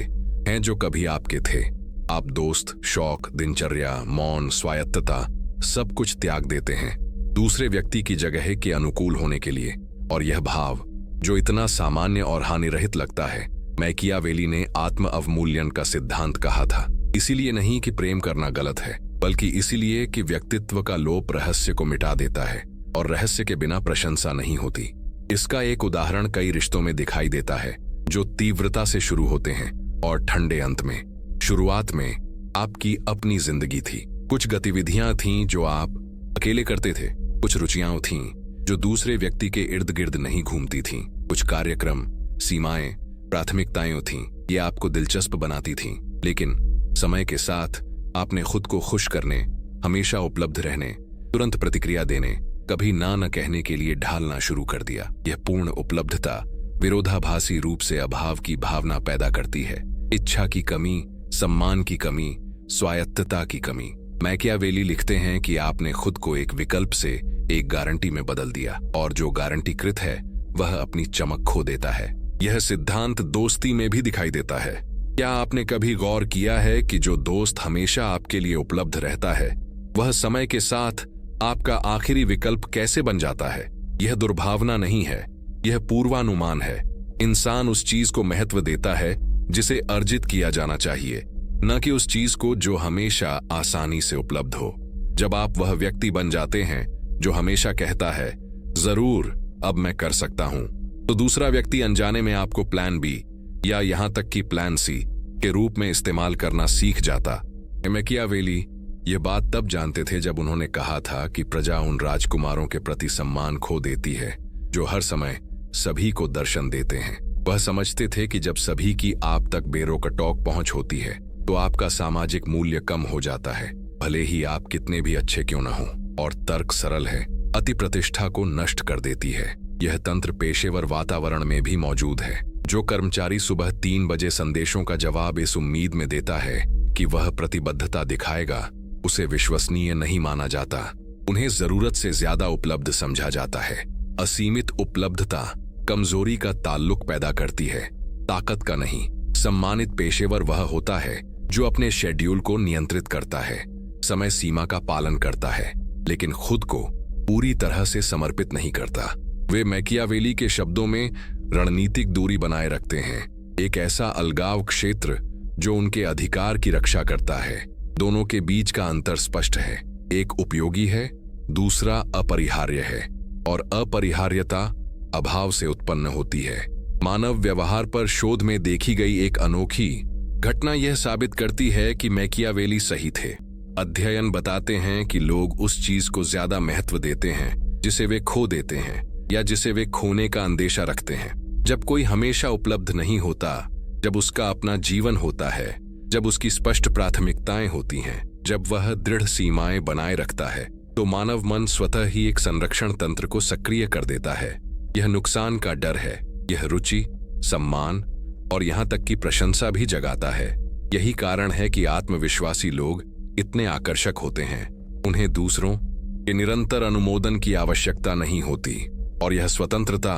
हैं जो कभी आपके थे। आप दोस्त, शौक, दिनचर्या, मौन, स्वायत्तता सब कुछ त्याग देते हैं दूसरे व्यक्ति की जगह के अनुकूल होने के लिए। और यह भाव जो इतना सामान्य और हानिरहित लगता है, मैकियावेली ने आत्म अवमूल्यन का सिद्धांत कहा था। इसीलिए नहीं कि प्रेम करना गलत है, बल्कि इसीलिए कि व्यक्तित्व का लोप रहस्य को मिटा देता है और रहस्य के बिना प्रशंसा नहीं होती। इसका एक उदाहरण कई रिश्तों में दिखाई देता है जो तीव्रता से शुरू होते हैं और ठंडे अंत में। शुरुआत में आपकी अपनी जिंदगी थी। कुछ गतिविधियां थीं जो आप अकेले करते थे, कुछ रुचियां थीं जो दूसरे व्यक्ति के इर्द गिर्द नहीं घूमती थीं, कुछ कार्यक्रम, सीमाएं, प्राथमिकताएं थीं, ये आपको दिलचस्प बनाती थीं। लेकिन समय के साथ आपने खुद को खुश करने, हमेशा उपलब्ध रहने, तुरंत प्रतिक्रिया देने, कभी ना न कहने के लिए ढालना शुरू कर दिया। यह पूर्ण उपलब्धता विरोधाभासी रूप से अभाव की भावना पैदा करती है। इच्छा की कमी, सम्मान की कमी, स्वायत्तता की कमी। मैकियावेली लिखते हैं कि आपने खुद को एक विकल्प से एक गारंटी में बदल दिया, और जो गारंटीकृत है वह अपनी चमक खो देता है। यह सिद्धांत दोस्ती में भी दिखाई देता है। क्या आपने कभी गौर किया है कि जो दोस्त हमेशा आपके लिए उपलब्ध रहता है, वह समय के साथ आपका आखिरी विकल्प कैसे बन जाता है? यह दुर्भावना नहीं है, यह पूर्वानुमान है। इंसान उस चीज को महत्व देता है जिसे अर्जित किया जाना चाहिए, न कि उस चीज को जो हमेशा आसानी से उपलब्ध हो। जब आप वह व्यक्ति बन जाते हैं जो हमेशा कहता है, जरूर अब मैं कर सकता हूं, तो दूसरा व्यक्ति अनजाने में आपको प्लान बी या यहां तक कि प्लान सी के रूप में इस्तेमाल करना सीख जाता। मैकियावेली ये बात तब जानते थे जब उन्होंने कहा था कि प्रजा उन राजकुमारों के प्रति सम्मान खो देती है जो हर समय सभी को दर्शन देते हैं। वह समझते थे कि जब सभी की आप तक बेरोकटोक पहुंच होती है तो आपका सामाजिक मूल्य कम हो जाता है, भले ही आप कितने भी अच्छे क्यों न हो। और तर्क सरल है, अति प्रतिष्ठा को नष्ट कर देती है। यह तंत्र पेशेवर वातावरण में भी मौजूद है। जो कर्मचारी सुबह 3 बजे संदेशों का जवाब इस उम्मीद में देता है कि वह प्रतिबद्धता दिखाएगा, उसे विश्वसनीय नहीं माना जाता। उन्हें जरूरत से ज्यादा उपलब्ध समझा जाता है। असीमित उपलब्धता कमजोरी का ताल्लुक पैदा करती है, ताकत का नहीं। सम्मानित पेशेवर वह होता है जो अपने शेड्यूल को नियंत्रित करता है, समय सीमा का पालन करता है, लेकिन खुद को पूरी तरह से समर्पित नहीं करता। वे मैकियावेली के शब्दों में रणनीतिक दूरी बनाए रखते हैं, एक ऐसा अलगाव क्षेत्र जो उनके अधिकार की रक्षा करता है। दोनों के बीच का अंतर स्पष्ट है, एक उपयोगी है, दूसरा अपरिहार्य है, और अपरिहार्यता अभाव से उत्पन्न होती है। मानव व्यवहार पर शोध में देखी गई एक अनोखी घटना यह साबित करती है कि मैकियावेली सही थे। अध्ययन बताते हैं कि लोग उस चीज को ज्यादा महत्व देते हैं जिसे वे खो देते हैं या जिसे वे खोने का अंदेशा रखते हैं। जब कोई हमेशा उपलब्ध नहीं होता, जब उसका अपना जीवन होता है, जब उसकी स्पष्ट प्राथमिकताएं होती हैं, जब वह दृढ़ सीमाएं बनाए रखता है, तो मानव मन स्वतः ही एक संरक्षण तंत्र को सक्रिय कर देता है। यह नुकसान का डर है, यह रुचि, सम्मान और यहां तक कि प्रशंसा भी जगाता है। यही कारण है कि आत्मविश्वासी लोग इतने आकर्षक होते हैं। उन्हें दूसरों के निरंतर अनुमोदन की आवश्यकता नहीं होती, और यह स्वतंत्रता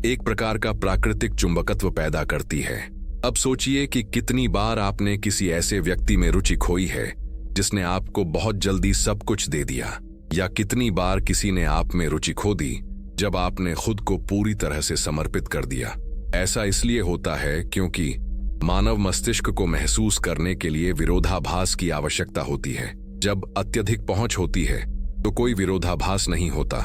एक प्रकार का प्राकृतिक चुंबकत्व पैदा करती है। अब सोचिए कि कितनी बार आपने किसी ऐसे व्यक्ति में रुचि खोई है जिसने आपको बहुत जल्दी सब कुछ दे दिया, या कितनी बार किसी ने आप में रुचि खो दी जब आपने खुद को पूरी तरह से समर्पित कर दिया। ऐसा इसलिए होता है क्योंकि मानव मस्तिष्क को महसूस करने के लिए विरोधाभास की आवश्यकता होती है। जब अत्यधिक पहुंच होती है तो कोई विरोधाभास नहीं होता,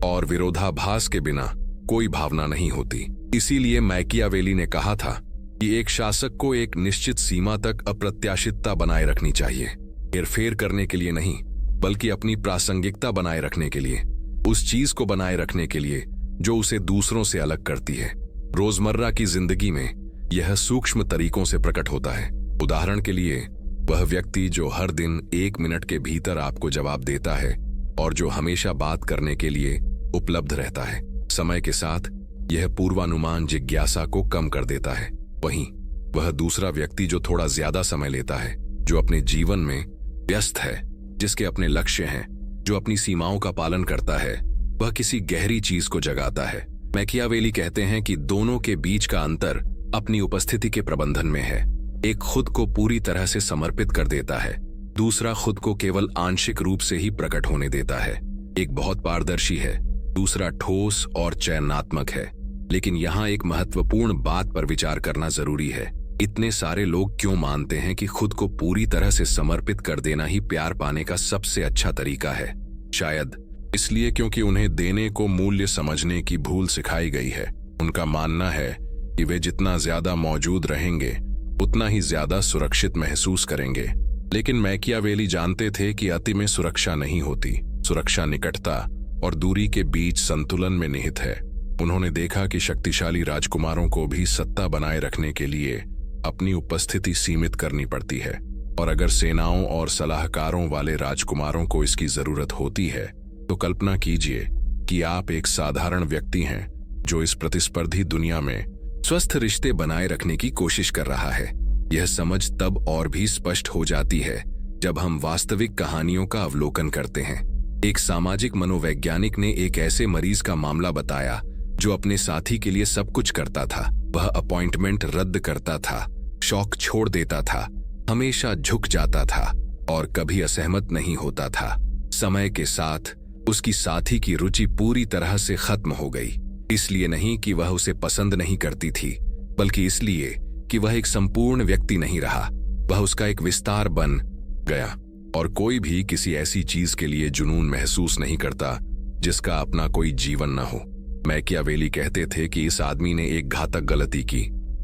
और विरोधाभास के बिना कोई भावना नहीं होती। इसीलिए मैकियावेली ने कहा था कि एक शासक को एक निश्चित सीमा तक अप्रत्याशितता बनाए रखनी चाहिए, हेरफेर करने के लिए नहीं, बल्कि अपनी प्रासंगिकता बनाए रखने के लिए, उस चीज को बनाए रखने के लिए जो उसे दूसरों से अलग करती है। रोजमर्रा की जिंदगी में यह सूक्ष्म तरीकों से प्रकट होता है। उदाहरण के लिए, वह व्यक्ति जो हर दिन 1 मिनट के भीतर आपको जवाब देता है और जो हमेशा बात करने के लिए उपलब्ध रहता है। समय के साथ यह पूर्वानुमान जिज्ञासा को कम कर देता है। वहीं वह दूसरा व्यक्ति जो थोड़ा ज्यादा समय लेता है, जो अपने जीवन में व्यस्त है, जिसके अपने लक्ष्य हैं, जो अपनी सीमाओं का पालन करता है, वह किसी गहरी चीज को जगाता है। मैकियावेली कहते हैं कि दोनों के बीच का अंतर अपनी उपस्थिति के प्रबंधन में है। एक खुद को पूरी तरह से समर्पित कर देता है, दूसरा खुद को केवल आंशिक रूप से ही प्रकट होने देता है। एक बहुत पारदर्शी है, दूसरा ठोस और चयनात्मक है। लेकिन यहाँ एक महत्वपूर्ण बात पर विचार करना जरूरी है। इतने सारे लोग क्यों मानते हैं कि खुद को पूरी तरह से समर्पित कर देना ही प्यार पाने का सबसे अच्छा तरीका है? शायद इसलिए क्योंकि उन्हें देने को मूल्य समझने की भूल सिखाई गई है। उनका मानना है कि वे जितना ज्यादा मौजूद रहेंगे उतना ही ज्यादा सुरक्षित महसूस करेंगे। लेकिन मैकियावेली जानते थे कि अति में सुरक्षा नहीं होती। सुरक्षा निकटता और दूरी के बीच संतुलन में निहित है। उन्होंने देखा कि शक्तिशाली राजकुमारों को भी सत्ता बनाए रखने के लिए अपनी उपस्थिति सीमित करनी पड़ती है, और अगर सेनाओं और सलाहकारों वाले राजकुमारों को इसकी जरूरत होती है तो कल्पना कीजिए कि आप एक साधारण व्यक्ति हैं जो इस प्रतिस्पर्धी दुनिया में स्वस्थ रिश्ते बनाए रखने की कोशिश कर रहा है। यह समझ तब और भी स्पष्ट हो जाती है जब हम वास्तविक कहानियों का अवलोकन करते हैं। एक सामाजिक मनोवैज्ञानिक ने एक ऐसे मरीज का मामला बताया जो अपने साथी के लिए सब कुछ करता था। वह अपॉइंटमेंट रद्द करता था, शौक छोड़ देता था, हमेशा झुक जाता था और कभी असहमत नहीं होता था। समय के साथ उसकी साथी की रुचि पूरी तरह से खत्म हो गई। इसलिए नहीं कि वह उसे पसंद नहीं करती थी, बल्कि इसलिए कि वह एक संपूर्ण व्यक्ति नहीं रहा। वह उसका एक विस्तार बन गया, और कोई भी किसी ऐसी चीज के लिए जुनून महसूस नहीं करता जिसका अपना कोई जीवन न हो। मैकियावेली कहते थे कि इस आदमी ने एक घातक गलती की।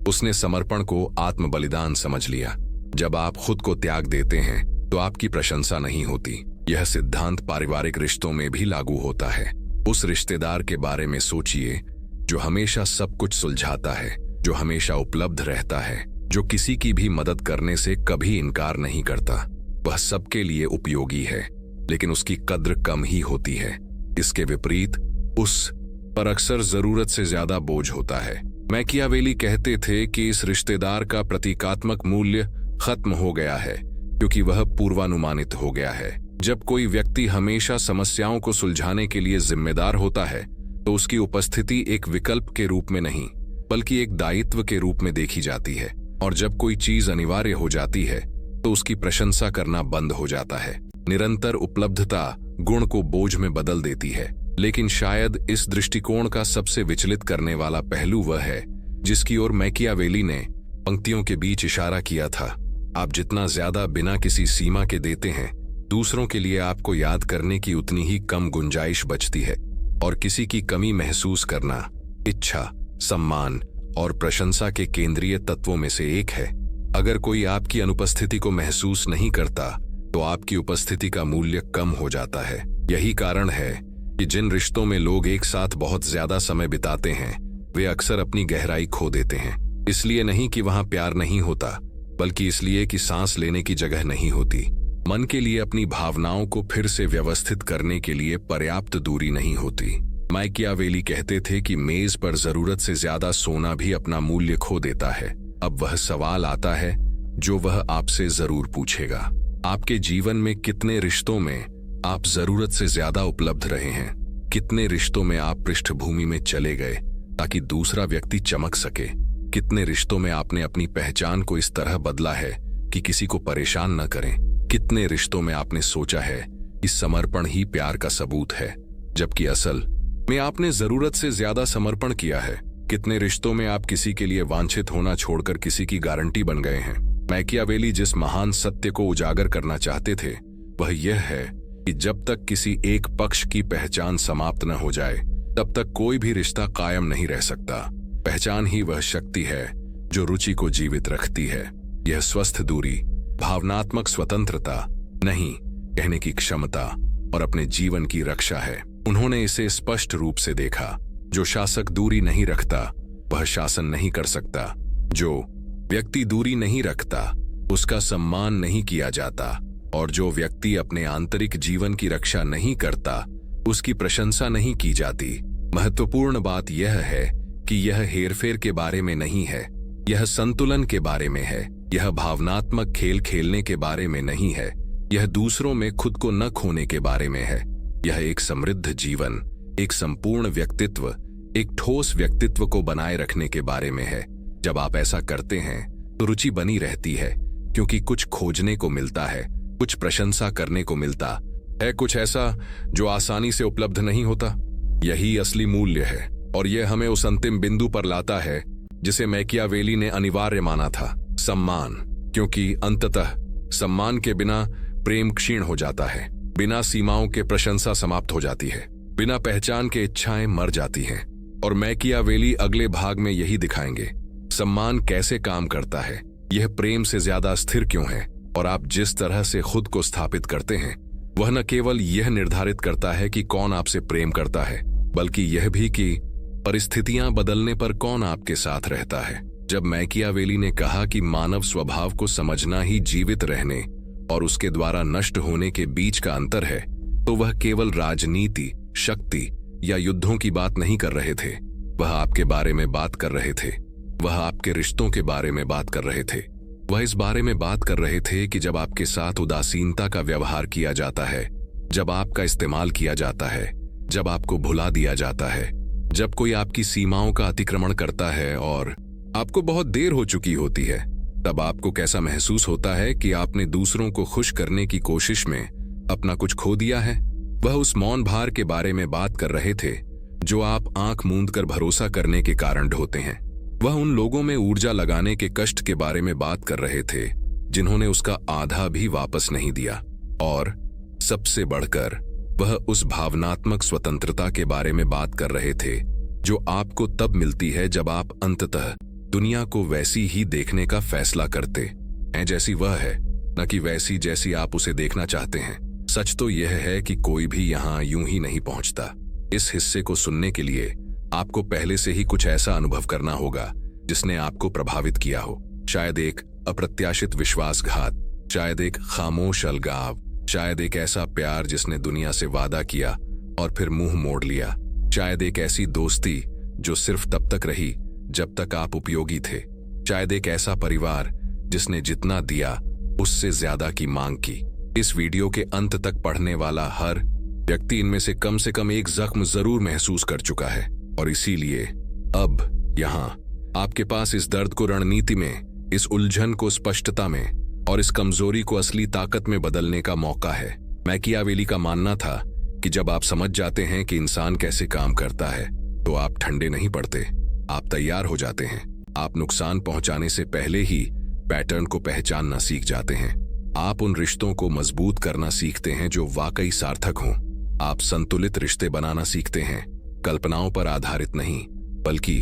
उसने समर्पण को आत्म बलिदान समझ लिया। जब आप खुद को त्याग देते हैं तो आपकी प्रशंसा नहीं होती। यह सिद्धांत पारिवारिक रिश्तों में भी लागू होता है। उस रिश्तेदार के बारे में सोचिए जो हमेशा सब कुछ सुलझाता है, जो हमेशा उपलब्ध रहता है, जो किसी की भी मदद करने से कभी इनकार नहीं करता। वह सबके लिए उपयोगी है, लेकिन उसकी कद्र कम ही होती है। इसके विपरीत उस पर अक्सर जरूरत से ज्यादा बोझ होता है। मैकियावेली कहते थे कि इस रिश्तेदार का प्रतीकात्मक मूल्य खत्म हो गया है क्योंकि वह पूर्वानुमानित हो गया है। जब कोई व्यक्ति हमेशा समस्याओं को सुलझाने के लिए जिम्मेदार होता है तो उसकी उपस्थिति एक विकल्प के रूप में नहीं, बल्कि एक दायित्व के रूप में देखी जाती है। और जब कोई चीज अनिवार्य हो जाती है तो उसकी प्रशंसा करना बंद हो जाता है। निरंतर उपलब्धता गुण को बोझ में बदल देती है। लेकिन शायद इस दृष्टिकोण का सबसे विचलित करने वाला पहलू वह है जिसकी ओर मैकियावेली ने पंक्तियों के बीच इशारा किया था। आप जितना ज्यादा बिना किसी सीमा के देते हैं, दूसरों के लिए आपको याद करने की उतनी ही कम गुंजाइश बचती है। और किसी की कमी महसूस करना इच्छा, सम्मान और प्रशंसा के केंद्रीय तत्वों में से एक है। अगर कोई आपकी अनुपस्थिति को महसूस नहीं करता तो आपकी उपस्थिति का मूल्य कम हो जाता है। यही कारण है कि जिन रिश्तों में लोग एक साथ बहुत ज्यादा समय बिताते हैं, वे अक्सर अपनी गहराई खो देते हैं। इसलिए नहीं कि वहां प्यार नहीं होता, बल्कि इसलिए कि सांस लेने की जगह नहीं होती। मन के लिए अपनी भावनाओं को फिर से व्यवस्थित करने के लिए पर्याप्त दूरी नहीं होती। मैकियावेली कहते थे कि मेज पर जरूरत से ज्यादा सोना भी अपना मूल्य खो देता है। अब वह सवाल आता है जो वह आपसे जरूर पूछेगा। आपके जीवन में कितने रिश्तों में आप जरूरत से ज्यादा उपलब्ध रहे हैं? कितने रिश्तों में आप पृष्ठभूमि में चले गए ताकि दूसरा व्यक्ति चमक सके? कितने रिश्तों में आपने अपनी पहचान को इस तरह बदला है कि किसी को परेशान न करें? कितने रिश्तों में आपने सोचा है कि समर्पण ही प्यार का सबूत है, जबकि असल में आपने जरूरत से ज्यादा समर्पण किया है? कितने रिश्तों में आप किसी के लिए वांछित होना छोड़कर किसी की गारंटी बन गए हैं? मैकियावेली जिस महान सत्य को उजागर करना चाहते थे वह यह है कि जब तक किसी एक पक्ष की पहचान समाप्त न हो जाए, तब तक कोई भी रिश्ता कायम नहीं रह सकता। पहचान ही वह शक्ति है जो रुचि को जीवित रखती है। यह स्वस्थ दूरी, भावनात्मक स्वतंत्रता नहीं, कहने की क्षमता और अपने जीवन की रक्षा है। उन्होंने इसे स्पष्ट रूप से देखा। जो शासक दूरी नहीं रखता वह शासन नहीं कर सकता। जो व्यक्ति दूरी नहीं रखता उसका सम्मान नहीं किया जाता, और जो व्यक्ति अपने आंतरिक जीवन की रक्षा नहीं करता उसकी प्रशंसा नहीं की जाती। महत्वपूर्ण बात यह है कि यह हेरफेर के बारे में नहीं है, यह संतुलन के बारे में है। यह भावनात्मक खेल खेलने के बारे में नहीं है, यह दूसरों में खुद को न खोने के बारे में है। यह एक समृद्ध जीवन, एक संपूर्ण व्यक्तित्व, एक ठोस व्यक्तित्व को बनाए रखने के बारे में है। जब आप ऐसा करते हैं तो रुचि बनी रहती है, क्योंकि कुछ खोजने को मिलता है, कुछ प्रशंसा करने को मिलता है, कुछ ऐसा जो आसानी से उपलब्ध नहीं होता। यही असली मूल्य है, और यह हमें उस अंतिम बिंदु पर लाता है जिसे मैकियावेली ने अनिवार्य माना था, सम्मान। क्योंकि अंततः सम्मान के बिना प्रेम क्षीण हो जाता है, बिना सीमाओं के प्रशंसा समाप्त हो जाती है, बिना पहचान के इच्छाएं मर जाती हैं। और मैकियावेली अगले भाग में यही दिखाएंगे, सम्मान कैसे काम करता है, यह प्रेम से ज्यादा स्थिर क्यों है, और आप जिस तरह से खुद को स्थापित करते हैं वह न केवल यह निर्धारित करता है कि कौन आपसे प्रेम करता है, बल्कि यह भी कि परिस्थितियां बदलने पर कौन आपके साथ रहता है। जब मैकियावेली ने कहा कि मानव स्वभाव को समझना ही जीवित रहने और उसके द्वारा नष्ट होने के बीच का अंतर है, तो वह केवल राजनीति, शक्ति या युद्धों की बात नहीं कर रहे थे। वह आपके बारे में बात कर रहे थे। वह आपके रिश्तों के बारे में बात कर रहे थे। वह इस बारे में बात कर रहे थे कि जब आपके साथ उदासीनता का व्यवहार किया जाता है, जब आपका इस्तेमाल किया जाता है, जब आपको भुला दिया जाता है, जब कोई आपकी सीमाओं का अतिक्रमण करता है और आपको बहुत देर हो चुकी होती है, तब आपको कैसा महसूस होता है कि आपने दूसरों को खुश करने की कोशिश में अपना कुछ खो दिया है। वह उस मौन भार के बारे में बात कर रहे थे जो आप आंख मूंद कर भरोसा करने के कारण ढोते हैं। वह उन लोगों में ऊर्जा लगाने के कष्ट के बारे में बात कर रहे थे जिन्होंने उसका आधा भी वापस नहीं दिया। और सबसे बढ़कर वह उस भावनात्मक स्वतंत्रता के बारे में बात कर रहे थे जो आपको तब मिलती है जब आप अंततः दुनिया को वैसी ही देखने का फैसला करते हैं जैसी वह है, न कि वैसी जैसी आप उसे देखना चाहते हैं। सच तो यह है कि कोई भी यहाँ यूं ही नहीं पहुंचता। इस हिस्से को सुनने के लिए आपको पहले से ही कुछ ऐसा अनुभव करना होगा जिसने आपको प्रभावित किया हो। शायद एक अप्रत्याशित विश्वासघात, शायद एक खामोश अलगाव, शायद एक ऐसा प्यार जिसने दुनिया से वादा किया और फिर मुंह मोड़ लिया, शायद एक ऐसी दोस्ती जो सिर्फ तब तक रही जब तक आप उपयोगी थे, शायद एक ऐसा परिवार जिसने जितना दिया उससे ज्यादा की मांग की। इस वीडियो के अंत तक पढ़ने वाला हर व्यक्ति इनमें से कम एक जख्म जरूर महसूस कर चुका है, और इसीलिए अब यहाँ आपके पास इस दर्द को रणनीति में, इस उलझन को स्पष्टता में और इस कमजोरी को असली ताकत में बदलने का मौका है। मैकियावेली का मानना था कि जब आप समझ जाते हैं कि इंसान कैसे काम करता है तो आप ठंडे नहीं पड़ते, आप तैयार हो जाते हैं। आप नुकसान पहुंचाने से पहले ही पैटर्न को पहचानना सीख जाते हैं। आप उन रिश्तों को मजबूत करना सीखते हैं जो वाकई सार्थक हों। आप संतुलित रिश्ते बनाना सीखते हैं, कल्पनाओं पर आधारित नहीं बल्कि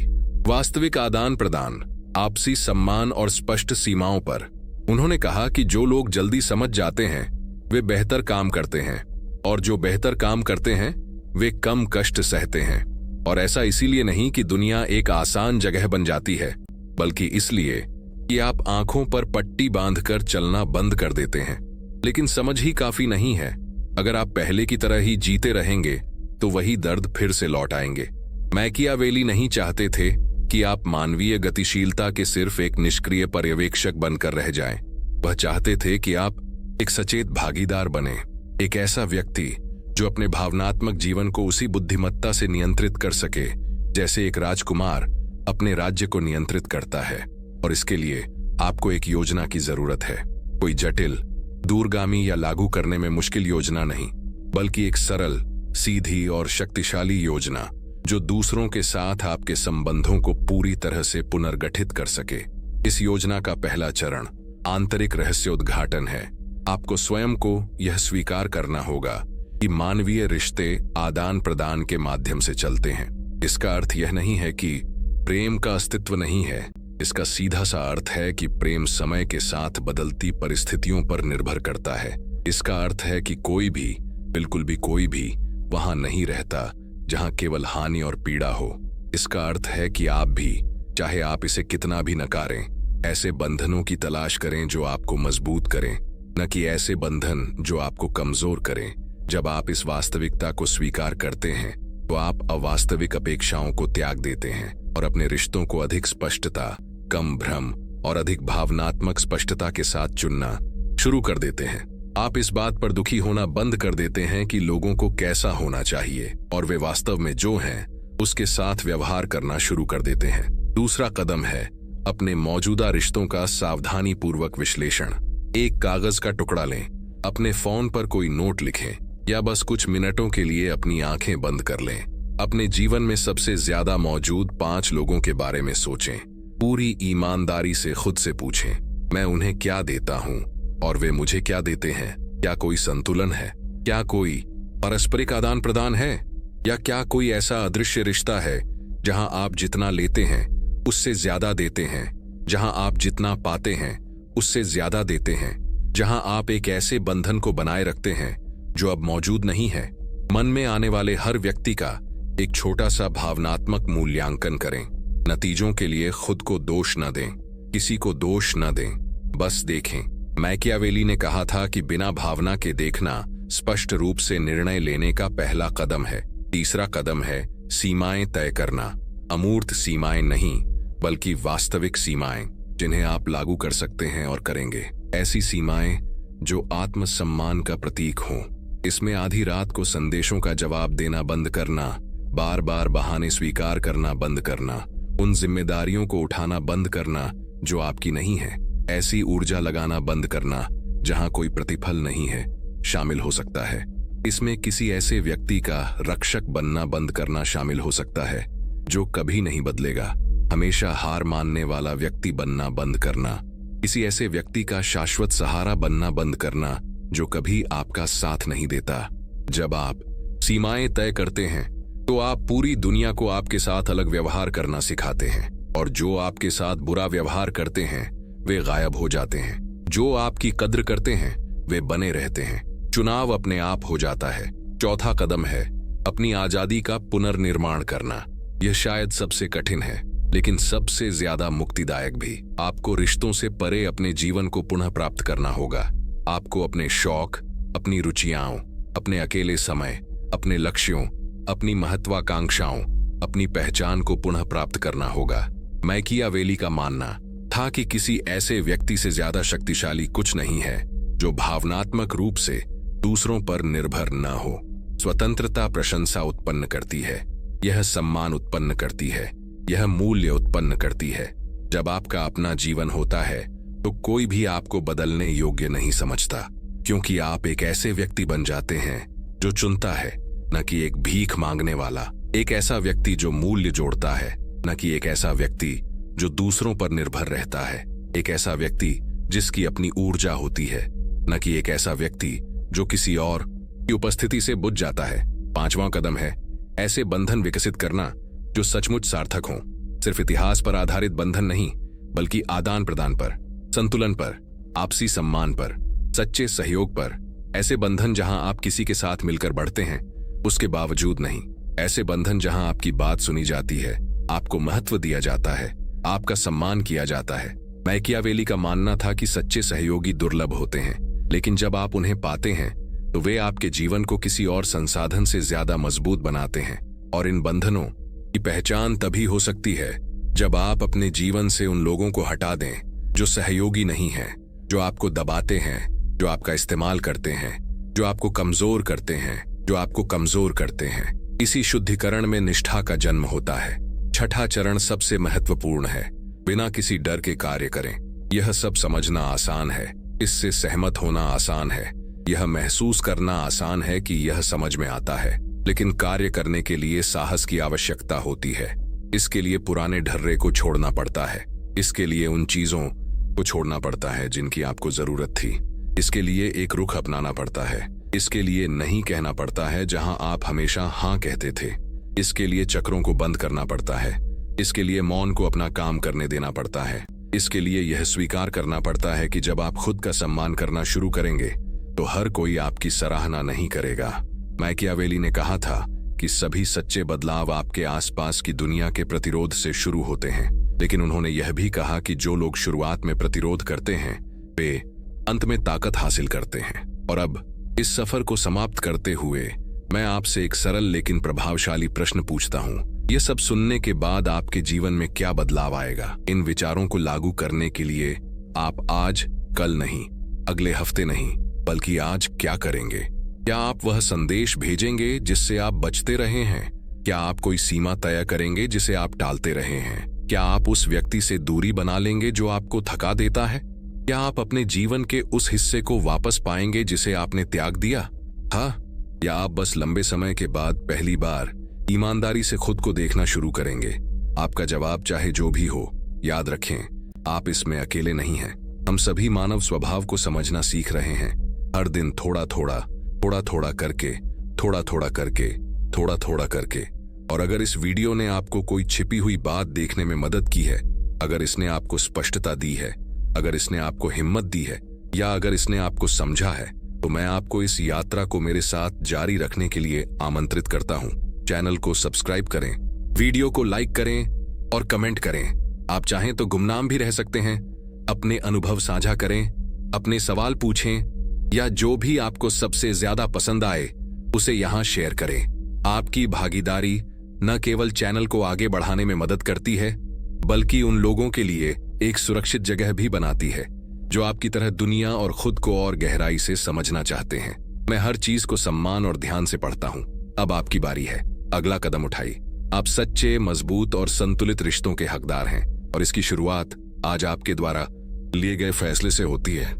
वास्तविक आदान प्रदान, आपसी सम्मान और स्पष्ट सीमाओं पर। उन्होंने कहा कि जो लोग जल्दी समझ जाते हैं वे बेहतर काम करते हैं, और जो बेहतर काम करते हैं वे कम कष्ट सहते हैं। और ऐसा इसीलिए नहीं कि दुनिया एक आसान जगह बन जाती है, बल्कि इसलिए कि आप आंखों पर पट्टी बांधकर चलना बंद कर देते हैं। लेकिन समझ ही काफी नहीं है। अगर आप पहले की तरह ही जीते रहेंगे तो वही दर्द फिर से लौट आएंगे। मैकियावेली नहीं चाहते थे कि आप मानवीय गतिशीलता के सिर्फ एक निष्क्रिय पर्यवेक्षक बनकर रह जाएं। वह चाहते थे कि आप एक सचेत भागीदार बने, एक ऐसा व्यक्ति जो अपने भावनात्मक जीवन को उसी बुद्धिमत्ता से नियंत्रित कर सके जैसे एक राजकुमार अपने राज्य को नियंत्रित करता है। और इसके लिए आपको एक योजना की जरूरत है, कोई जटिल, दूरगामी या लागू करने में मुश्किल योजना नहीं, बल्कि एक सरल, सीधी और शक्तिशाली योजना जो दूसरों के साथ आपके संबंधों को पूरी तरह से पुनर्गठित कर सके। इस योजना का पहला चरण आंतरिक रहस्योद्घाटन है। आपको स्वयं को यह स्वीकार करना होगा कि मानवीय रिश्ते आदान प्रदान के माध्यम से चलते हैं। इसका अर्थ यह नहीं है कि प्रेम का अस्तित्व नहीं है। इसका सीधा सा अर्थ है कि प्रेम समय के साथ बदलती परिस्थितियों पर निर्भर करता है। इसका अर्थ है कि कोई भी, बिल्कुल भी कोई भी वहां नहीं रहता जहां केवल हानि और पीड़ा हो। इसका अर्थ है कि आप भी, चाहे आप इसे कितना भी नकारें, ऐसे बंधनों की तलाश करें जो आपको मजबूत करें, न कि ऐसे बंधन जो आपको कमजोर करें। जब आप इस वास्तविकता को स्वीकार करते हैं तो आप अवास्तविक अपेक्षाओं को त्याग देते हैं और अपने रिश्तों को अधिक स्पष्टता, कम भ्रम और अधिक भावनात्मक स्पष्टता के साथ चुनना शुरू कर देते हैं। आप इस बात पर दुखी होना बंद कर देते हैं कि लोगों को कैसा होना चाहिए, और वे वास्तव में जो हैं उसके साथ व्यवहार करना शुरू कर देते हैं। दूसरा कदम है अपने मौजूदा रिश्तों का सावधानीपूर्वक विश्लेषण। एक कागज का टुकड़ा लें, अपने फोन पर कोई नोट लिखें या बस कुछ मिनटों के लिए अपनी आंखें बंद कर लें। अपने जीवन में सबसे ज्यादा मौजूद 5 लोगों के बारे में सोचें। पूरी ईमानदारी से खुद से पूछें, मैं उन्हें क्या देता हूं और वे मुझे क्या देते हैं? क्या कोई संतुलन है? क्या कोई पारस्परिक आदान प्रदान है? या क्या कोई ऐसा अदृश्य रिश्ता है जहां आप जितना लेते हैं उससे ज्यादा देते हैं, जहां आप जितना पाते हैं उससे ज्यादा देते हैं, जहां आप एक ऐसे बंधन को बनाए रखते हैं जो अब मौजूद नहीं है? मन में आने वाले हर व्यक्ति का एक छोटा सा भावनात्मक मूल्यांकन करें। नतीजों के लिए खुद को दोष न दें, किसी को दोष न दें, बस देखें। मैकियावेली ने कहा था कि बिना भावना के देखना स्पष्ट रूप से निर्णय लेने का पहला कदम है। तीसरा कदम है सीमाएं तय करना। अमूर्त सीमाएं नहीं, बल्कि वास्तविक सीमाएं जिन्हें आप लागू कर सकते हैं और करेंगे। ऐसी सीमाएं जो आत्मसम्मान का प्रतीक हों। इसमें आधी रात को संदेशों का जवाब देना बंद करना, बार बार बहाने स्वीकार करना बंद करना, उन जिम्मेदारियों को उठाना बंद करना जो आपकी नहीं है, ऐसी ऊर्जा लगाना बंद करना जहां कोई प्रतिफल नहीं है, शामिल हो सकता है। इसमें किसी ऐसे व्यक्ति का रक्षक बनना बंद करना शामिल हो सकता है जो कभी नहीं बदलेगा। हमेशा हार मानने वाला व्यक्ति बनना बंद करना, किसी ऐसे व्यक्ति का शाश्वत सहारा बनना बंद करना जो कभी आपका साथ नहीं देता। जब आप सीमाएं तय करते हैं तो आप पूरी दुनिया को आपके साथ अलग व्यवहार करना सिखाते हैं, और जो आपके साथ बुरा व्यवहार करते हैं वे गायब हो जाते हैं। जो आपकी कद्र करते हैं वे बने रहते हैं। चुनाव अपने आप हो जाता है। चौथा कदम है अपनी आजादी का पुनर्निर्माण करना। यह शायद सबसे कठिन है, लेकिन सबसे ज्यादा मुक्तिदायक भी। आपको रिश्तों से परे अपने जीवन को पुनः प्राप्त करना होगा। आपको अपने शौक, अपनी रुचियां, अपने अकेले समय, अपने लक्ष्यों, अपनी महत्वाकांक्षाओं, अपनी पहचान को पुनः प्राप्त करना होगा। मैकियावेली का मानना था कि किसी ऐसे व्यक्ति से ज्यादा शक्तिशाली कुछ नहीं है जो भावनात्मक रूप से दूसरों पर निर्भर न हो। स्वतंत्रता प्रशंसा उत्पन्न करती है, यह सम्मान उत्पन्न करती है, यह मूल्य उत्पन्न करती है। जब आपका अपना जीवन होता है तो कोई भी आपको बदलने योग्य नहीं समझता, क्योंकि आप एक ऐसे व्यक्ति बन जाते हैं जो चुनता है, न कि एक भीख मांगने वाला। एक ऐसा व्यक्ति जो मूल्य जोड़ता है, न कि एक ऐसा व्यक्ति जो दूसरों पर निर्भर रहता है, एक ऐसा व्यक्ति जिसकी अपनी ऊर्जा होती है, न कि एक ऐसा व्यक्ति जो किसी और की उपस्थिति से बुझ जाता है। 5वां कदम है ऐसे बंधन विकसित करना जो सचमुच सार्थक हों। सिर्फ इतिहास पर आधारित बंधन नहीं, बल्कि आदान प्रदान पर, संतुलन पर, आपसी सम्मान पर, सच्चे सहयोग पर। ऐसे बंधन जहां आप किसी के साथ मिलकर बढ़ते हैं उसके बावजूद नहीं। ऐसे बंधन जहां आपकी बात सुनी जाती है, आपको महत्व दिया जाता है, आपका सम्मान किया जाता है। मैकियावेली का मानना था कि सच्चे सहयोगी दुर्लभ होते हैं, लेकिन जब आप उन्हें पाते हैं तो वे आपके जीवन को किसी और संसाधन से ज्यादा मजबूत बनाते हैं। और इन बंधनों की पहचान तभी हो सकती है जब आप अपने जीवन से उन लोगों को हटा दें जो सहयोगी नहीं हैं, जो आपको दबाते हैं, जो आपका इस्तेमाल करते हैं, जो आपको कमजोर करते हैं, जो आपको कमजोर करते हैं। इसी शुद्धिकरण में निष्ठा का जन्म होता है। 6ठा चरण सबसे महत्वपूर्ण है, बिना किसी डर के कार्य करें। यह सब समझना आसान है, इससे सहमत होना आसान है, यह महसूस करना आसान है कि यह समझ में आता है, लेकिन कार्य करने के लिए साहस की आवश्यकता होती है। इसके लिए पुराने ढर्रे को छोड़ना पड़ता है, इसके लिए उन चीजों को छोड़ना पड़ता है जिनकी आपको जरूरत थी, इसके लिए एक रुख अपनाना पड़ता है, इसके लिए नहीं कहना पड़ता है जहां आप हमेशा हाँ कहते थे, इसके लिए चक्रों को बंद करना पड़ता है, इसके लिए मौन को अपना काम करने देना पड़ता है, इसके लिए यह स्वीकार करना पड़ता है कि जब आप खुद का सम्मान करना शुरू करेंगे तो हर कोई आपकी सराहना नहीं करेगा। मैकियावेली ने कहा था कि सभी सच्चे बदलाव आपके आसपास की दुनिया के प्रतिरोध से शुरू होते हैं, लेकिन उन्होंने यह भी कहा कि जो लोग शुरुआत में प्रतिरोध करते हैं वे अंत में ताकत हासिल करते हैं। और अब इस सफर को समाप्त करते हुए मैं आपसे एक सरल लेकिन प्रभावशाली प्रश्न पूछता हूँ। यह सब सुनने के बाद आपके जीवन में क्या बदलाव आएगा? इन विचारों को लागू करने के लिए आप आज, कल नहीं, अगले हफ्ते नहीं, बल्कि आज क्या करेंगे? क्या आप वह संदेश भेजेंगे जिससे आप बचते रहे हैं? क्या आप कोई सीमा तय करेंगे जिसे आप टालते रहे हैं? क्या आप उस व्यक्ति से दूरी बना लेंगे जो आपको थका देता है? क्या आप अपने जीवन के उस हिस्से को वापस पाएंगे जिसे आपने त्याग दिया? हाँ, या आप बस लंबे समय के बाद पहली बार ईमानदारी से खुद को देखना शुरू करेंगे? आपका जवाब चाहे जो भी हो, याद रखें, आप इसमें अकेले नहीं हैं। हम सभी मानव स्वभाव को समझना सीख रहे हैं, हर दिन थोड़ा थोड़ा करके, थोड़ा थोड़ा करके। और अगर इस वीडियो ने आपको कोई छिपी हुई बात देखने में मदद की है, अगर इसने आपको स्पष्टता दी है, अगर इसने आपको हिम्मत दी है, या अगर इसने आपको समझा है, तो मैं आपको इस यात्रा को मेरे साथ जारी रखने के लिए आमंत्रित करता हूं। चैनल को सब्सक्राइब करें, वीडियो को लाइक करें और कमेंट करें। आप चाहें तो गुमनाम भी रह सकते हैं, अपने अनुभव साझा करें, अपने सवाल पूछें, या जो भी आपको सबसे ज्यादा पसंद आए उसे यहां शेयर करें। आपकी भागीदारी न केवल चैनल को आगे बढ़ाने में मदद करती है, बल्कि उन लोगों के लिए एक सुरक्षित जगह भी बनाती है जो आपकी तरह दुनिया और खुद को और गहराई से समझना चाहते हैं। मैं हर चीज को सम्मान और ध्यान से पढ़ता हूं। अब आपकी बारी है, अगला कदम उठाइए। आप सच्चे, मजबूत और संतुलित रिश्तों के हकदार हैं, और इसकी शुरुआत आज आपके द्वारा लिए गए फैसले से होती है।